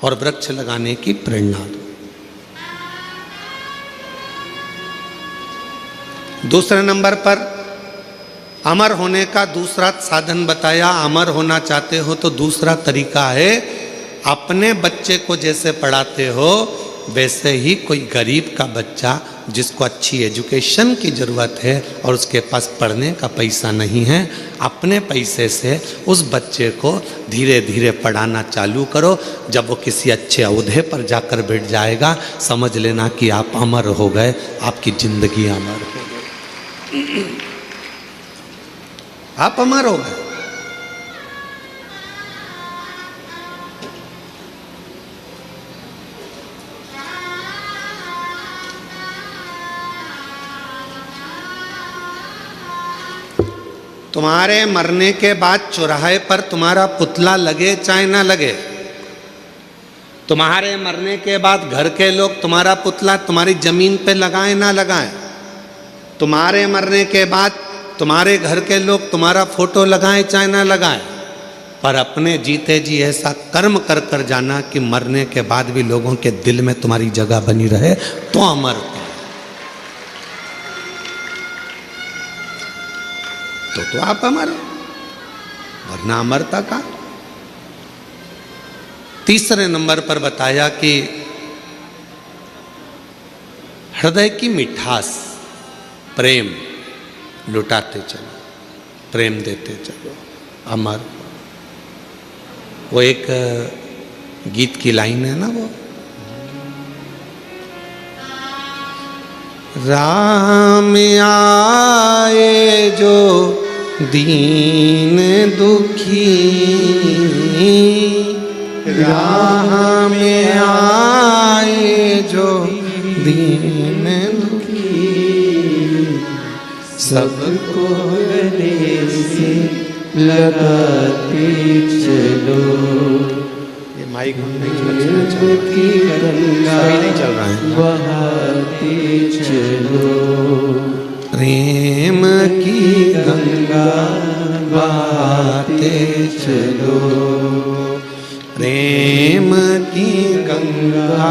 A: और वृक्ष लगाने की प्रेरणा दो। दूसरे नंबर पर अमर होने का दूसरा साधन बताया। अमर होना चाहते हो तो दूसरा तरीका है, अपने बच्चे को जैसे पढ़ाते हो वैसे ही कोई गरीब का बच्चा जिसको अच्छी एजुकेशन की ज़रूरत है और उसके पास पढ़ने का पैसा नहीं है, अपने पैसे से उस बच्चे को धीरे धीरे पढ़ाना चालू करो। जब वो किसी अच्छे ओहदे पर जाकर बैठ जाएगा, समझ लेना कि आप अमर हो गए, आपकी ज़िंदगी अमर हो गई, आप अमर हो गए। तुम्हारे मरने के बाद चौराहे पर तुम्हारा पुतला लगे चाहे ना लगे, तुम्हारे मरने के बाद घर के लोग तुम्हारा पुतला तुम्हारी जमीन पे लगाएं ना लगाएं, तुम्हारे मरने के बाद तुम्हारे घर के लोग तुम्हारा फोटो लगाएं चाहे ना लगाएं, पर अपने जीते जी ऐसा कर्म कर कर जाना कि मरने के बाद भी लोगों के दिल में तुम्हारी जगह बनी रहे, तो अमर तो आप अमर, वरना अमरता का। तीसरे नंबर पर बताया कि हृदय की मिठास, प्रेम लुटाते चलो, प्रेम देते चलो, अमर। वो एक गीत की लाइन है ना, वो राम आए जो दीन दुखी, राम आए जो दीन दुखी,
B: सबको गले से लगाते चलो।
A: ये माइक की
B: गंगा
A: नहीं चल रहा है,
B: बहाते चलो।
A: प्रेम की गंगा बहाते चलो, प्रेम की गंगा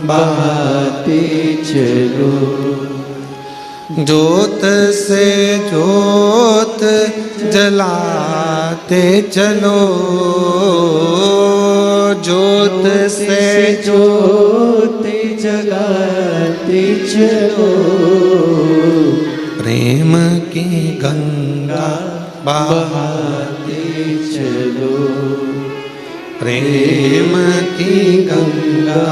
B: बहाते चलो।
A: ज्योत से ज्योत जलाते चलो, ज्योत से
B: ज्योत जलाते चलो।
A: प्रेम की गंगा
B: बहाते चलो,
A: प्रेम की गंगा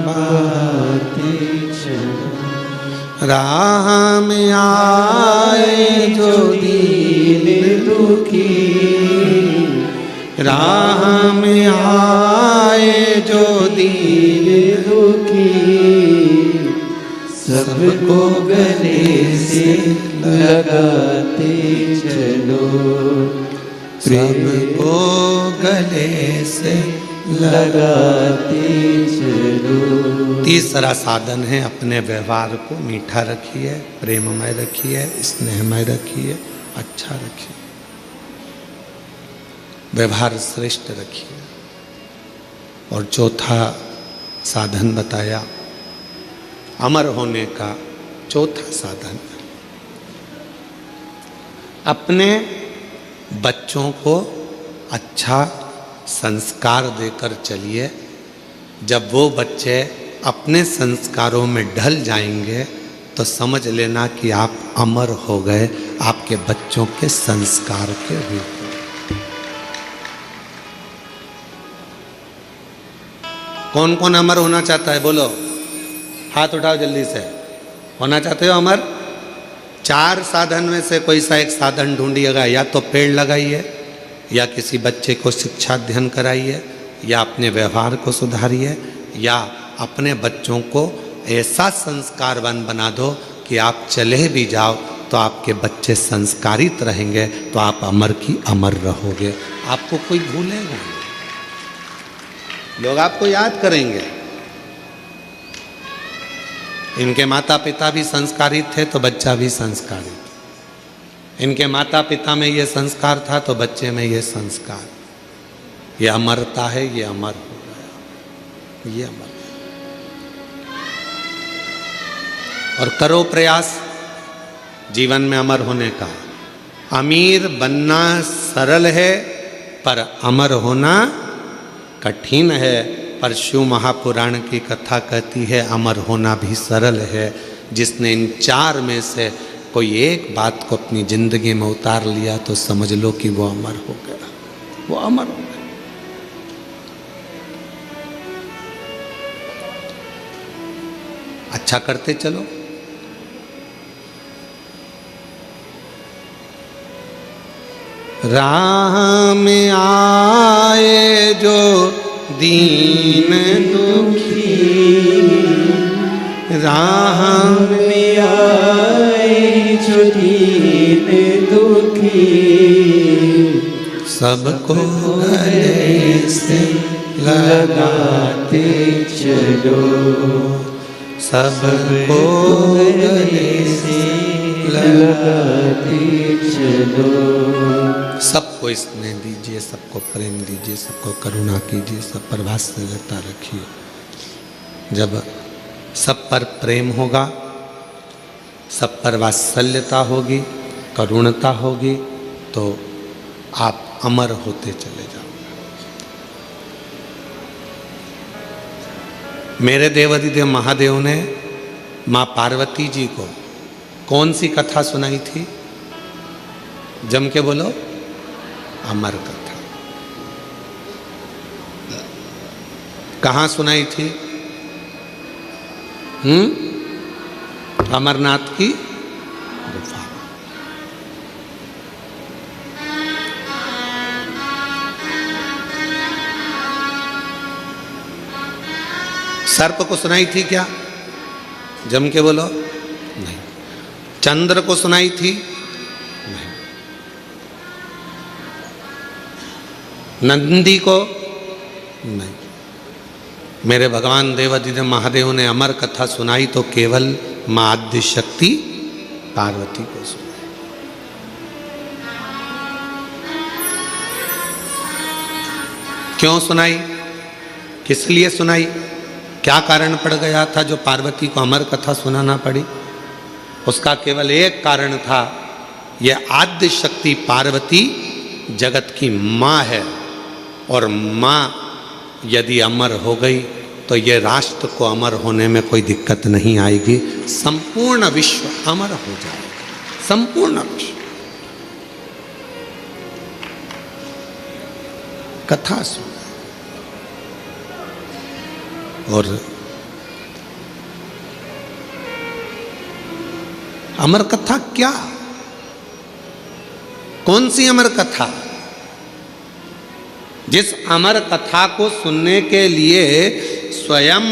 B: बहाते चलो।
A: राह में आए जो दीन दुखी, राह में आए जो दीन
B: दुखी, सबको गले से लगाते चलो।
A: सबको गले से
B: लगाते चलो।
A: तीसरा साधन है, अपने व्यवहार को मीठा रखिए, प्रेममय रखिए, स्नेहमय रखिए, अच्छा रखिए, व्यवहार श्रेष्ठ रखिए। और चौथा साधन बताया, अमर होने का चौथा साधन, अपने बच्चों को अच्छा संस्कार देकर चलिए। जब वो बच्चे अपने संस्कारों में ढल जाएंगे तो समझ लेना कि आप अमर हो गए, आपके बच्चों के संस्कार के रूप में। कौन कौन अमर होना चाहता है? बोलो, हाथ उठाओ जल्दी से। होना चाहते हो अमर? 4 साधन में से कोई सा एक साधन ढूंढिएगा। या तो पेड़ लगाइए, या किसी बच्चे को शिक्षा अध्ययन कराइए, या अपने व्यवहार को सुधारिए, या अपने बच्चों को ऐसा संस्कारवान बना दो कि आप चले भी जाओ तो आपके बच्चे संस्कारित रहेंगे, तो आप अमर की अमर रहोगे। आपको कोई भूलेगा नहीं, लोग आपको याद करेंगे। इनके माता पिता भी संस्कारित थे तो बच्चा भी संस्कारित। इनके माता पिता में ये संस्कार था तो बच्चे में ये संस्कार। ये अमरता है, ये अमर हो गया, ये अमर। और करो प्रयास जीवन में अमर होने का। अमीर बनना सरल है पर अमर होना कठिन है। पर शिव महापुराण की कथा कहती है अमर होना भी सरल है। जिसने इन 4 में से कोई एक बात को अपनी जिंदगी में उतार लिया तो समझ लो कि वो अमर हो गया, वो अमर हो गया। अच्छा करते चलो। राह में आए जो दीन दुखी, राह
B: में आए जो दीन दुखी,
A: सबको गले से
B: लगाते चलो,
A: सबको गले से
B: लगाते चलो।
A: सबको स्नेह दीजिए, सबको प्रेम दीजिए, सबको करुणा कीजिए, सब पर वात्सल्यता रखिए। जब सब पर प्रेम होगा, सब पर वात्सल्यता होगी, करुणता होगी, तो आप अमर होते चले जाओ। मेरे देवाधिदेव महादेव ने माँ पार्वती जी को कौन सी कथा सुनाई थी? जम के बोलो, अमर कथा। कहाँ सुनाई थी? अमरनाथ की गुफा। सर्प को सुनाई थी क्या? जम के बोलो, नहीं। चंद्र को सुनाई थी? नहीं। नंदी को? नहीं। मेरे भगवान देवाधिदेव महादेव ने अमर कथा सुनाई तो केवल मां आद्य शक्ति पार्वती को सुनाई। क्यों सुनाई? किस लिए सुनाई? क्या कारण पड़ गया था जो पार्वती को अमर कथा सुनाना पड़ी? उसका केवल एक कारण था, यह आद्य शक्ति पार्वती जगत की माँ है, और माँ यदि अमर हो गई तो ये राष्ट्र को अमर होने में कोई दिक्कत नहीं आएगी। संपूर्ण विश्व अमर हो जाएगा, संपूर्ण विश्व। कथा सुन। और अमर कथा क्या? कौन सी अमर कथा? जिस अमर कथा को सुनने के लिए स्वयं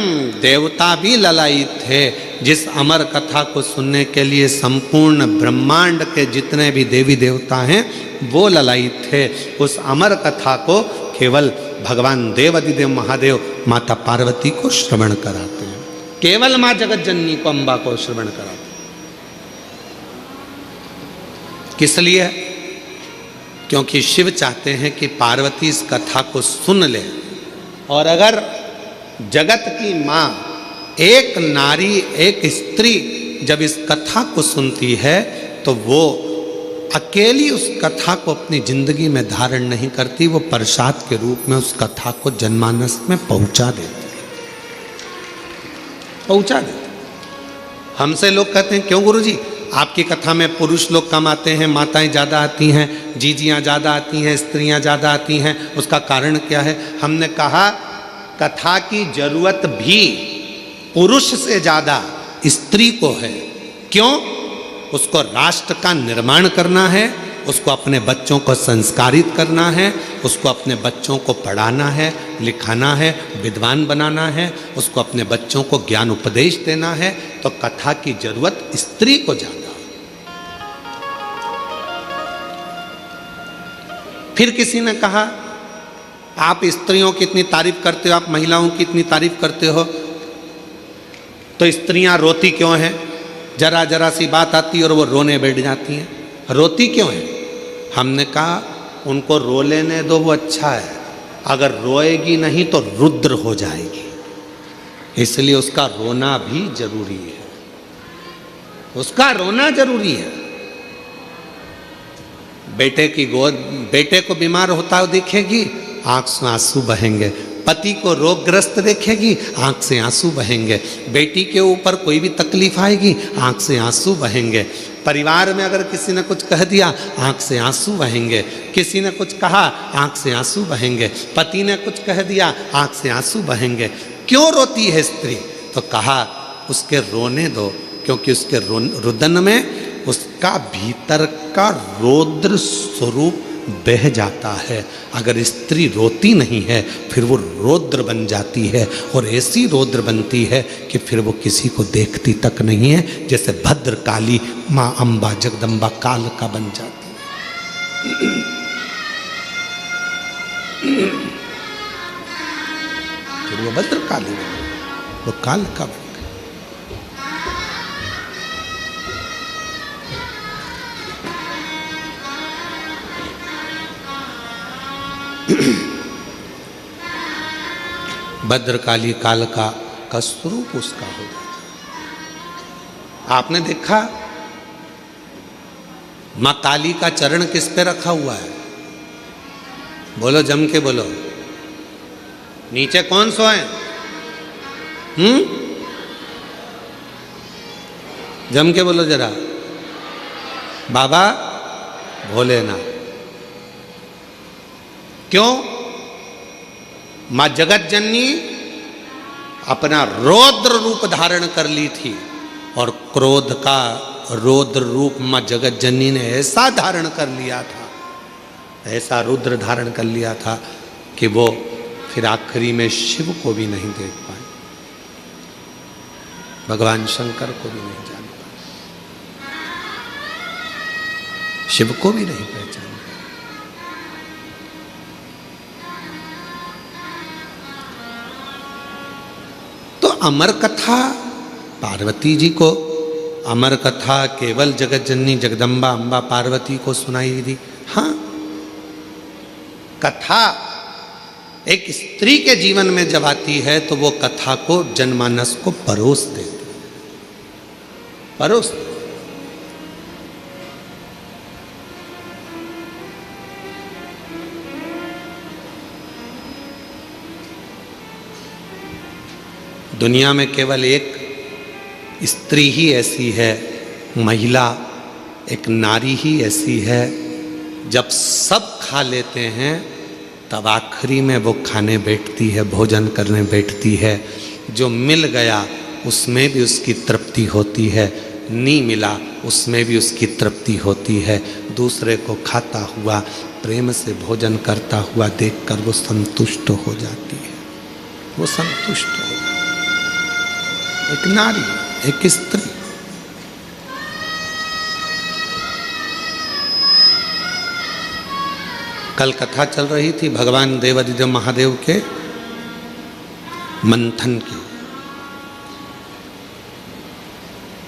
A: देवता भी ललायित थे, जिस अमर कथा को सुनने के लिए संपूर्ण ब्रह्मांड के जितने भी देवी देवता हैं वो ललायित थे, उस अमर कथा को केवल भगवान देवाधिदेव महादेव माता पार्वती को श्रवण कराते हैं। केवल माँ जगत जननी को, अम्बा को श्रवण कराते हैं। किस लिए? क्योंकि शिव चाहते हैं कि पार्वती इस कथा को सुन ले, और अगर जगत की माँ एक नारी, एक स्त्री जब इस कथा को सुनती है तो वो अकेली उस कथा को अपनी जिंदगी में धारण नहीं करती, वो प्रसाद के रूप में उस कथा को जनमानस में पहुंचा देती है, पहुंचा देती। हमसे लोग कहते हैं क्यों गुरुजी आपकी कथा में पुरुष लोग कम आते हैं, माताएं ज़्यादा आती हैं, जीजियाँ ज़्यादा आती हैं, स्त्रियाँ ज़्यादा आती हैं, उसका कारण क्या है? हमने कहा कथा की जरूरत भी पुरुष से ज्यादा स्त्री को है। क्यों? उसको राष्ट्र का निर्माण करना है, उसको अपने बच्चों को संस्कारित करना है, उसको अपने बच्चों को पढ़ाना है, लिखाना है, विद्वान बनाना है, उसको अपने बच्चों को ज्ञान उपदेश देना है। तो कथा की जरूरत स्त्री को ज्यादा। फिर किसी ने कहा, आप स्त्रियों की इतनी तारीफ करते हो, आप महिलाओं की इतनी तारीफ करते हो, तो स्त्रियां रोती क्यों हैं? जरा जरा सी बात आती है और वो रोने बैठ जाती हैं, रोती क्यों है? हमने कहा उनको रो लेने दो, वो अच्छा है। अगर रोएगी नहीं तो रुद्र हो जाएगी, इसलिए उसका रोना भी जरूरी है, उसका रोना जरूरी है। बेटे को बीमार होता हुआ देखेगी, आंख से आंसू बहेंगे। पति को रोगग्रस्त देखेगी, आंख से आंसू बहेंगे। बेटी के ऊपर कोई भी तकलीफ आएगी, आंख से आंसू बहेंगे। परिवार में अगर किसी ने कुछ कह दिया, आंख से आंसू बहेंगे। किसी ने कुछ कहा, आंख से आंसू बहेंगे। पति ने कुछ कह दिया, आंख से आंसू बहेंगे। क्यों रोती है स्त्री? तो कहा उसके रोने दो, क्योंकि उसके रुदन में उसका भीतर का रौद्र स्वरूप बह जाता है। अगर स्त्री रोती नहीं है फिर वो रौद्र बन जाती है, और ऐसी रौद्र बनती है कि फिर वो किसी को देखती तक नहीं है, जैसे भद्र काली माँ अम्बा जगदम्बा काल का बन जाती है। फिर वो भद्र काली बन गई, वो काल का बन गई। भद्रकाली कालिका का स्वरूप उसका हो जाता है। आपने देखा मां काली का चरण किस पे रखा हुआ है? बोलो, जम के बोलो। नीचे कौन सोए? जम के बोलो जरा। बाबा भोलेनाथ। क्यों? मां जगत जननी अपना रौद्र रूप धारण कर ली थी, और क्रोध का रौद्र रूप मां जगत जननी ने ऐसा धारण कर लिया था, ऐसा रुद्र धारण कर लिया था कि वो फिर आखिरी में शिव को भी नहीं देख पाए, भगवान शंकर को भी नहीं जान पाए, शिव को भी नहीं पहचान। अमर कथा पार्वती जी को, अमर कथा केवल जगत जननी जगदम्बा अम्बा पार्वती को सुनाई दी। हाँ, कथा एक स्त्री के जीवन में जब आती है तो वो कथा को जनमानस को परोस देती है, परोस। दुनिया में केवल एक स्त्री ही ऐसी है, महिला, एक नारी ही ऐसी है, जब सब खा लेते हैं तब आखिरी में वो खाने बैठती है, भोजन करने बैठती है। जो मिल गया उसमें भी उसकी तृप्ति होती है, नहीं मिला उसमें भी उसकी तृप्ति होती है। दूसरे को खाता हुआ, प्रेम से भोजन करता हुआ देखकर वो संतुष्ट हो जाती है, वो संतुष्ट हो जाती है। एक नारी, एक स्त्री। कल कथा चल रही थी भगवान देवादिदेव महादेव के मंथन की,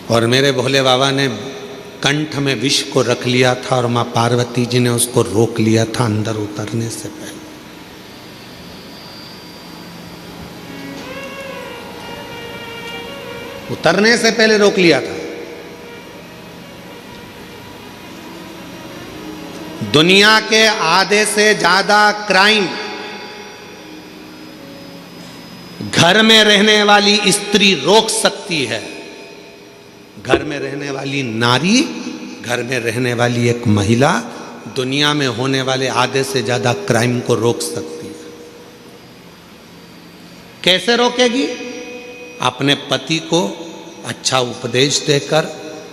A: और मेरे भोले बाबा ने कंठ में विष को रख लिया था और माँ पार्वती जी ने उसको रोक लिया था अंदर उतरने से पहले। उतरने से पहले रोक लिया था। दुनिया के आधे से ज्यादा क्राइम घर में रहने वाली स्त्री रोक सकती है। घर में रहने वाली नारी, घर में रहने वाली एक महिला दुनिया में होने वाले आधे से ज्यादा क्राइम को रोक सकती है। कैसे रोकेगी? अपने पति को अच्छा उपदेश देकर,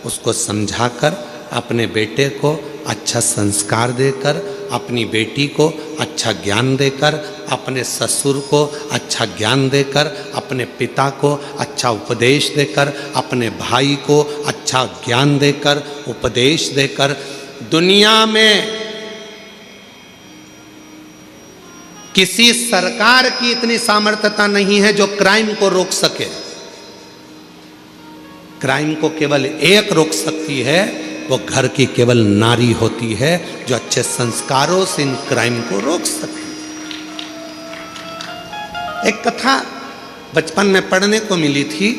A: उसको समझाकर, अपने बेटे को अच्छा संस्कार देकर, अपनी बेटी को अच्छा ज्ञान देकर, अपने ससुर को अच्छा ज्ञान देकर, अपने पिता को अच्छा उपदेश देकर, अपने भाई को अच्छा ज्ञान देकर, उपदेश देकर। दुनिया में किसी सरकार की इतनी सामर्थ्यता नहीं है जो क्राइम को रोक सके। क्राइम को केवल एक रोक सकती है, वो घर की केवल नारी होती है जो अच्छे संस्कारों से इन क्राइम को रोक सके। एक कथा बचपन में पढ़ने को मिली थी,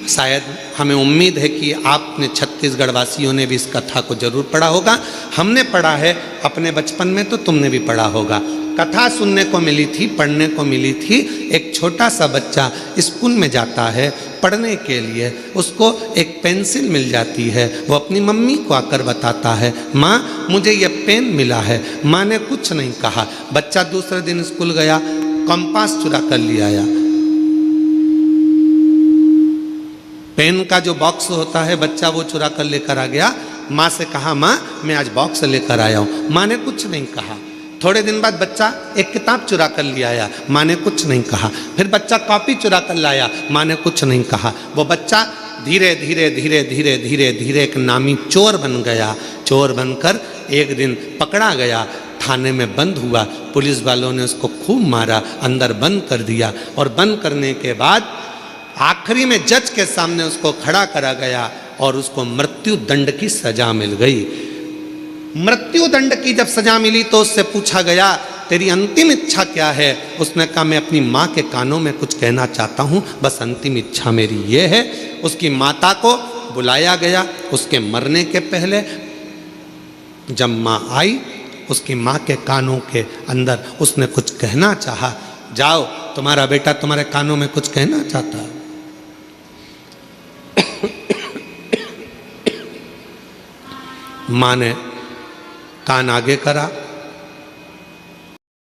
A: शायद हमें उम्मीद है कि आपने छत्तीसगढ़ वासियों ने भी इस कथा को जरूर पढ़ा होगा। हमने पढ़ा है अपने बचपन में, तो तुमने भी पढ़ा होगा। कथा सुनने को मिली थी, पढ़ने को मिली थी। एक छोटा सा बच्चा स्कूल में जाता है पढ़ने के लिए, उसको एक पेंसिल मिल जाती है। वो अपनी मम्मी को आकर बताता है, माँ मुझे ये पेन मिला है। माँ ने कुछ नहीं कहा। बच्चा दूसरे दिन स्कूल गया, कंपास चुरा कर ले आया। पेन का जो बॉक्स होता है बच्चा वो चुरा कर लेकर आ गया। माँ से कहा, माँ मैं आज बॉक्स लेकर आया हूँ। माँ ने कुछ नहीं कहा। थोड़े दिन बाद बच्चा एक किताब चुरा कर ले आया। माँ ने कुछ नहीं कहा। फिर बच्चा कॉपी चुरा कर लाया। माँ ने कुछ नहीं कहा। वो बच्चा धीरे धीरे धीरे धीरे धीरे धीरे एक नामी चोर बन गया। चोर बनकर एक दिन पकड़ा गया, थाने में बंद हुआ। पुलिस वालों ने उसको खूब मारा, अंदर बंद कर दिया। और बंद करने के बाद आखिरी में जज के सामने उसको खड़ा करा गया और उसको मृत्यु दंड की सजा मिल गई। मृत्यु दंड की जब सजा मिली तो उससे पूछा गया, तेरी अंतिम इच्छा क्या है? उसने कहा, मैं अपनी माँ के कानों में कुछ कहना चाहता हूँ, बस अंतिम इच्छा मेरी ये है। उसकी माता को बुलाया गया। उसके मरने के पहले जब माँ आई, उसकी माँ के कानों के अंदर उसने कुछ कहना चाहा। जाओ, तुम्हारा बेटा तुम्हारे कानों में कुछ कहना चाहता है। माँ ने कान आगे करा,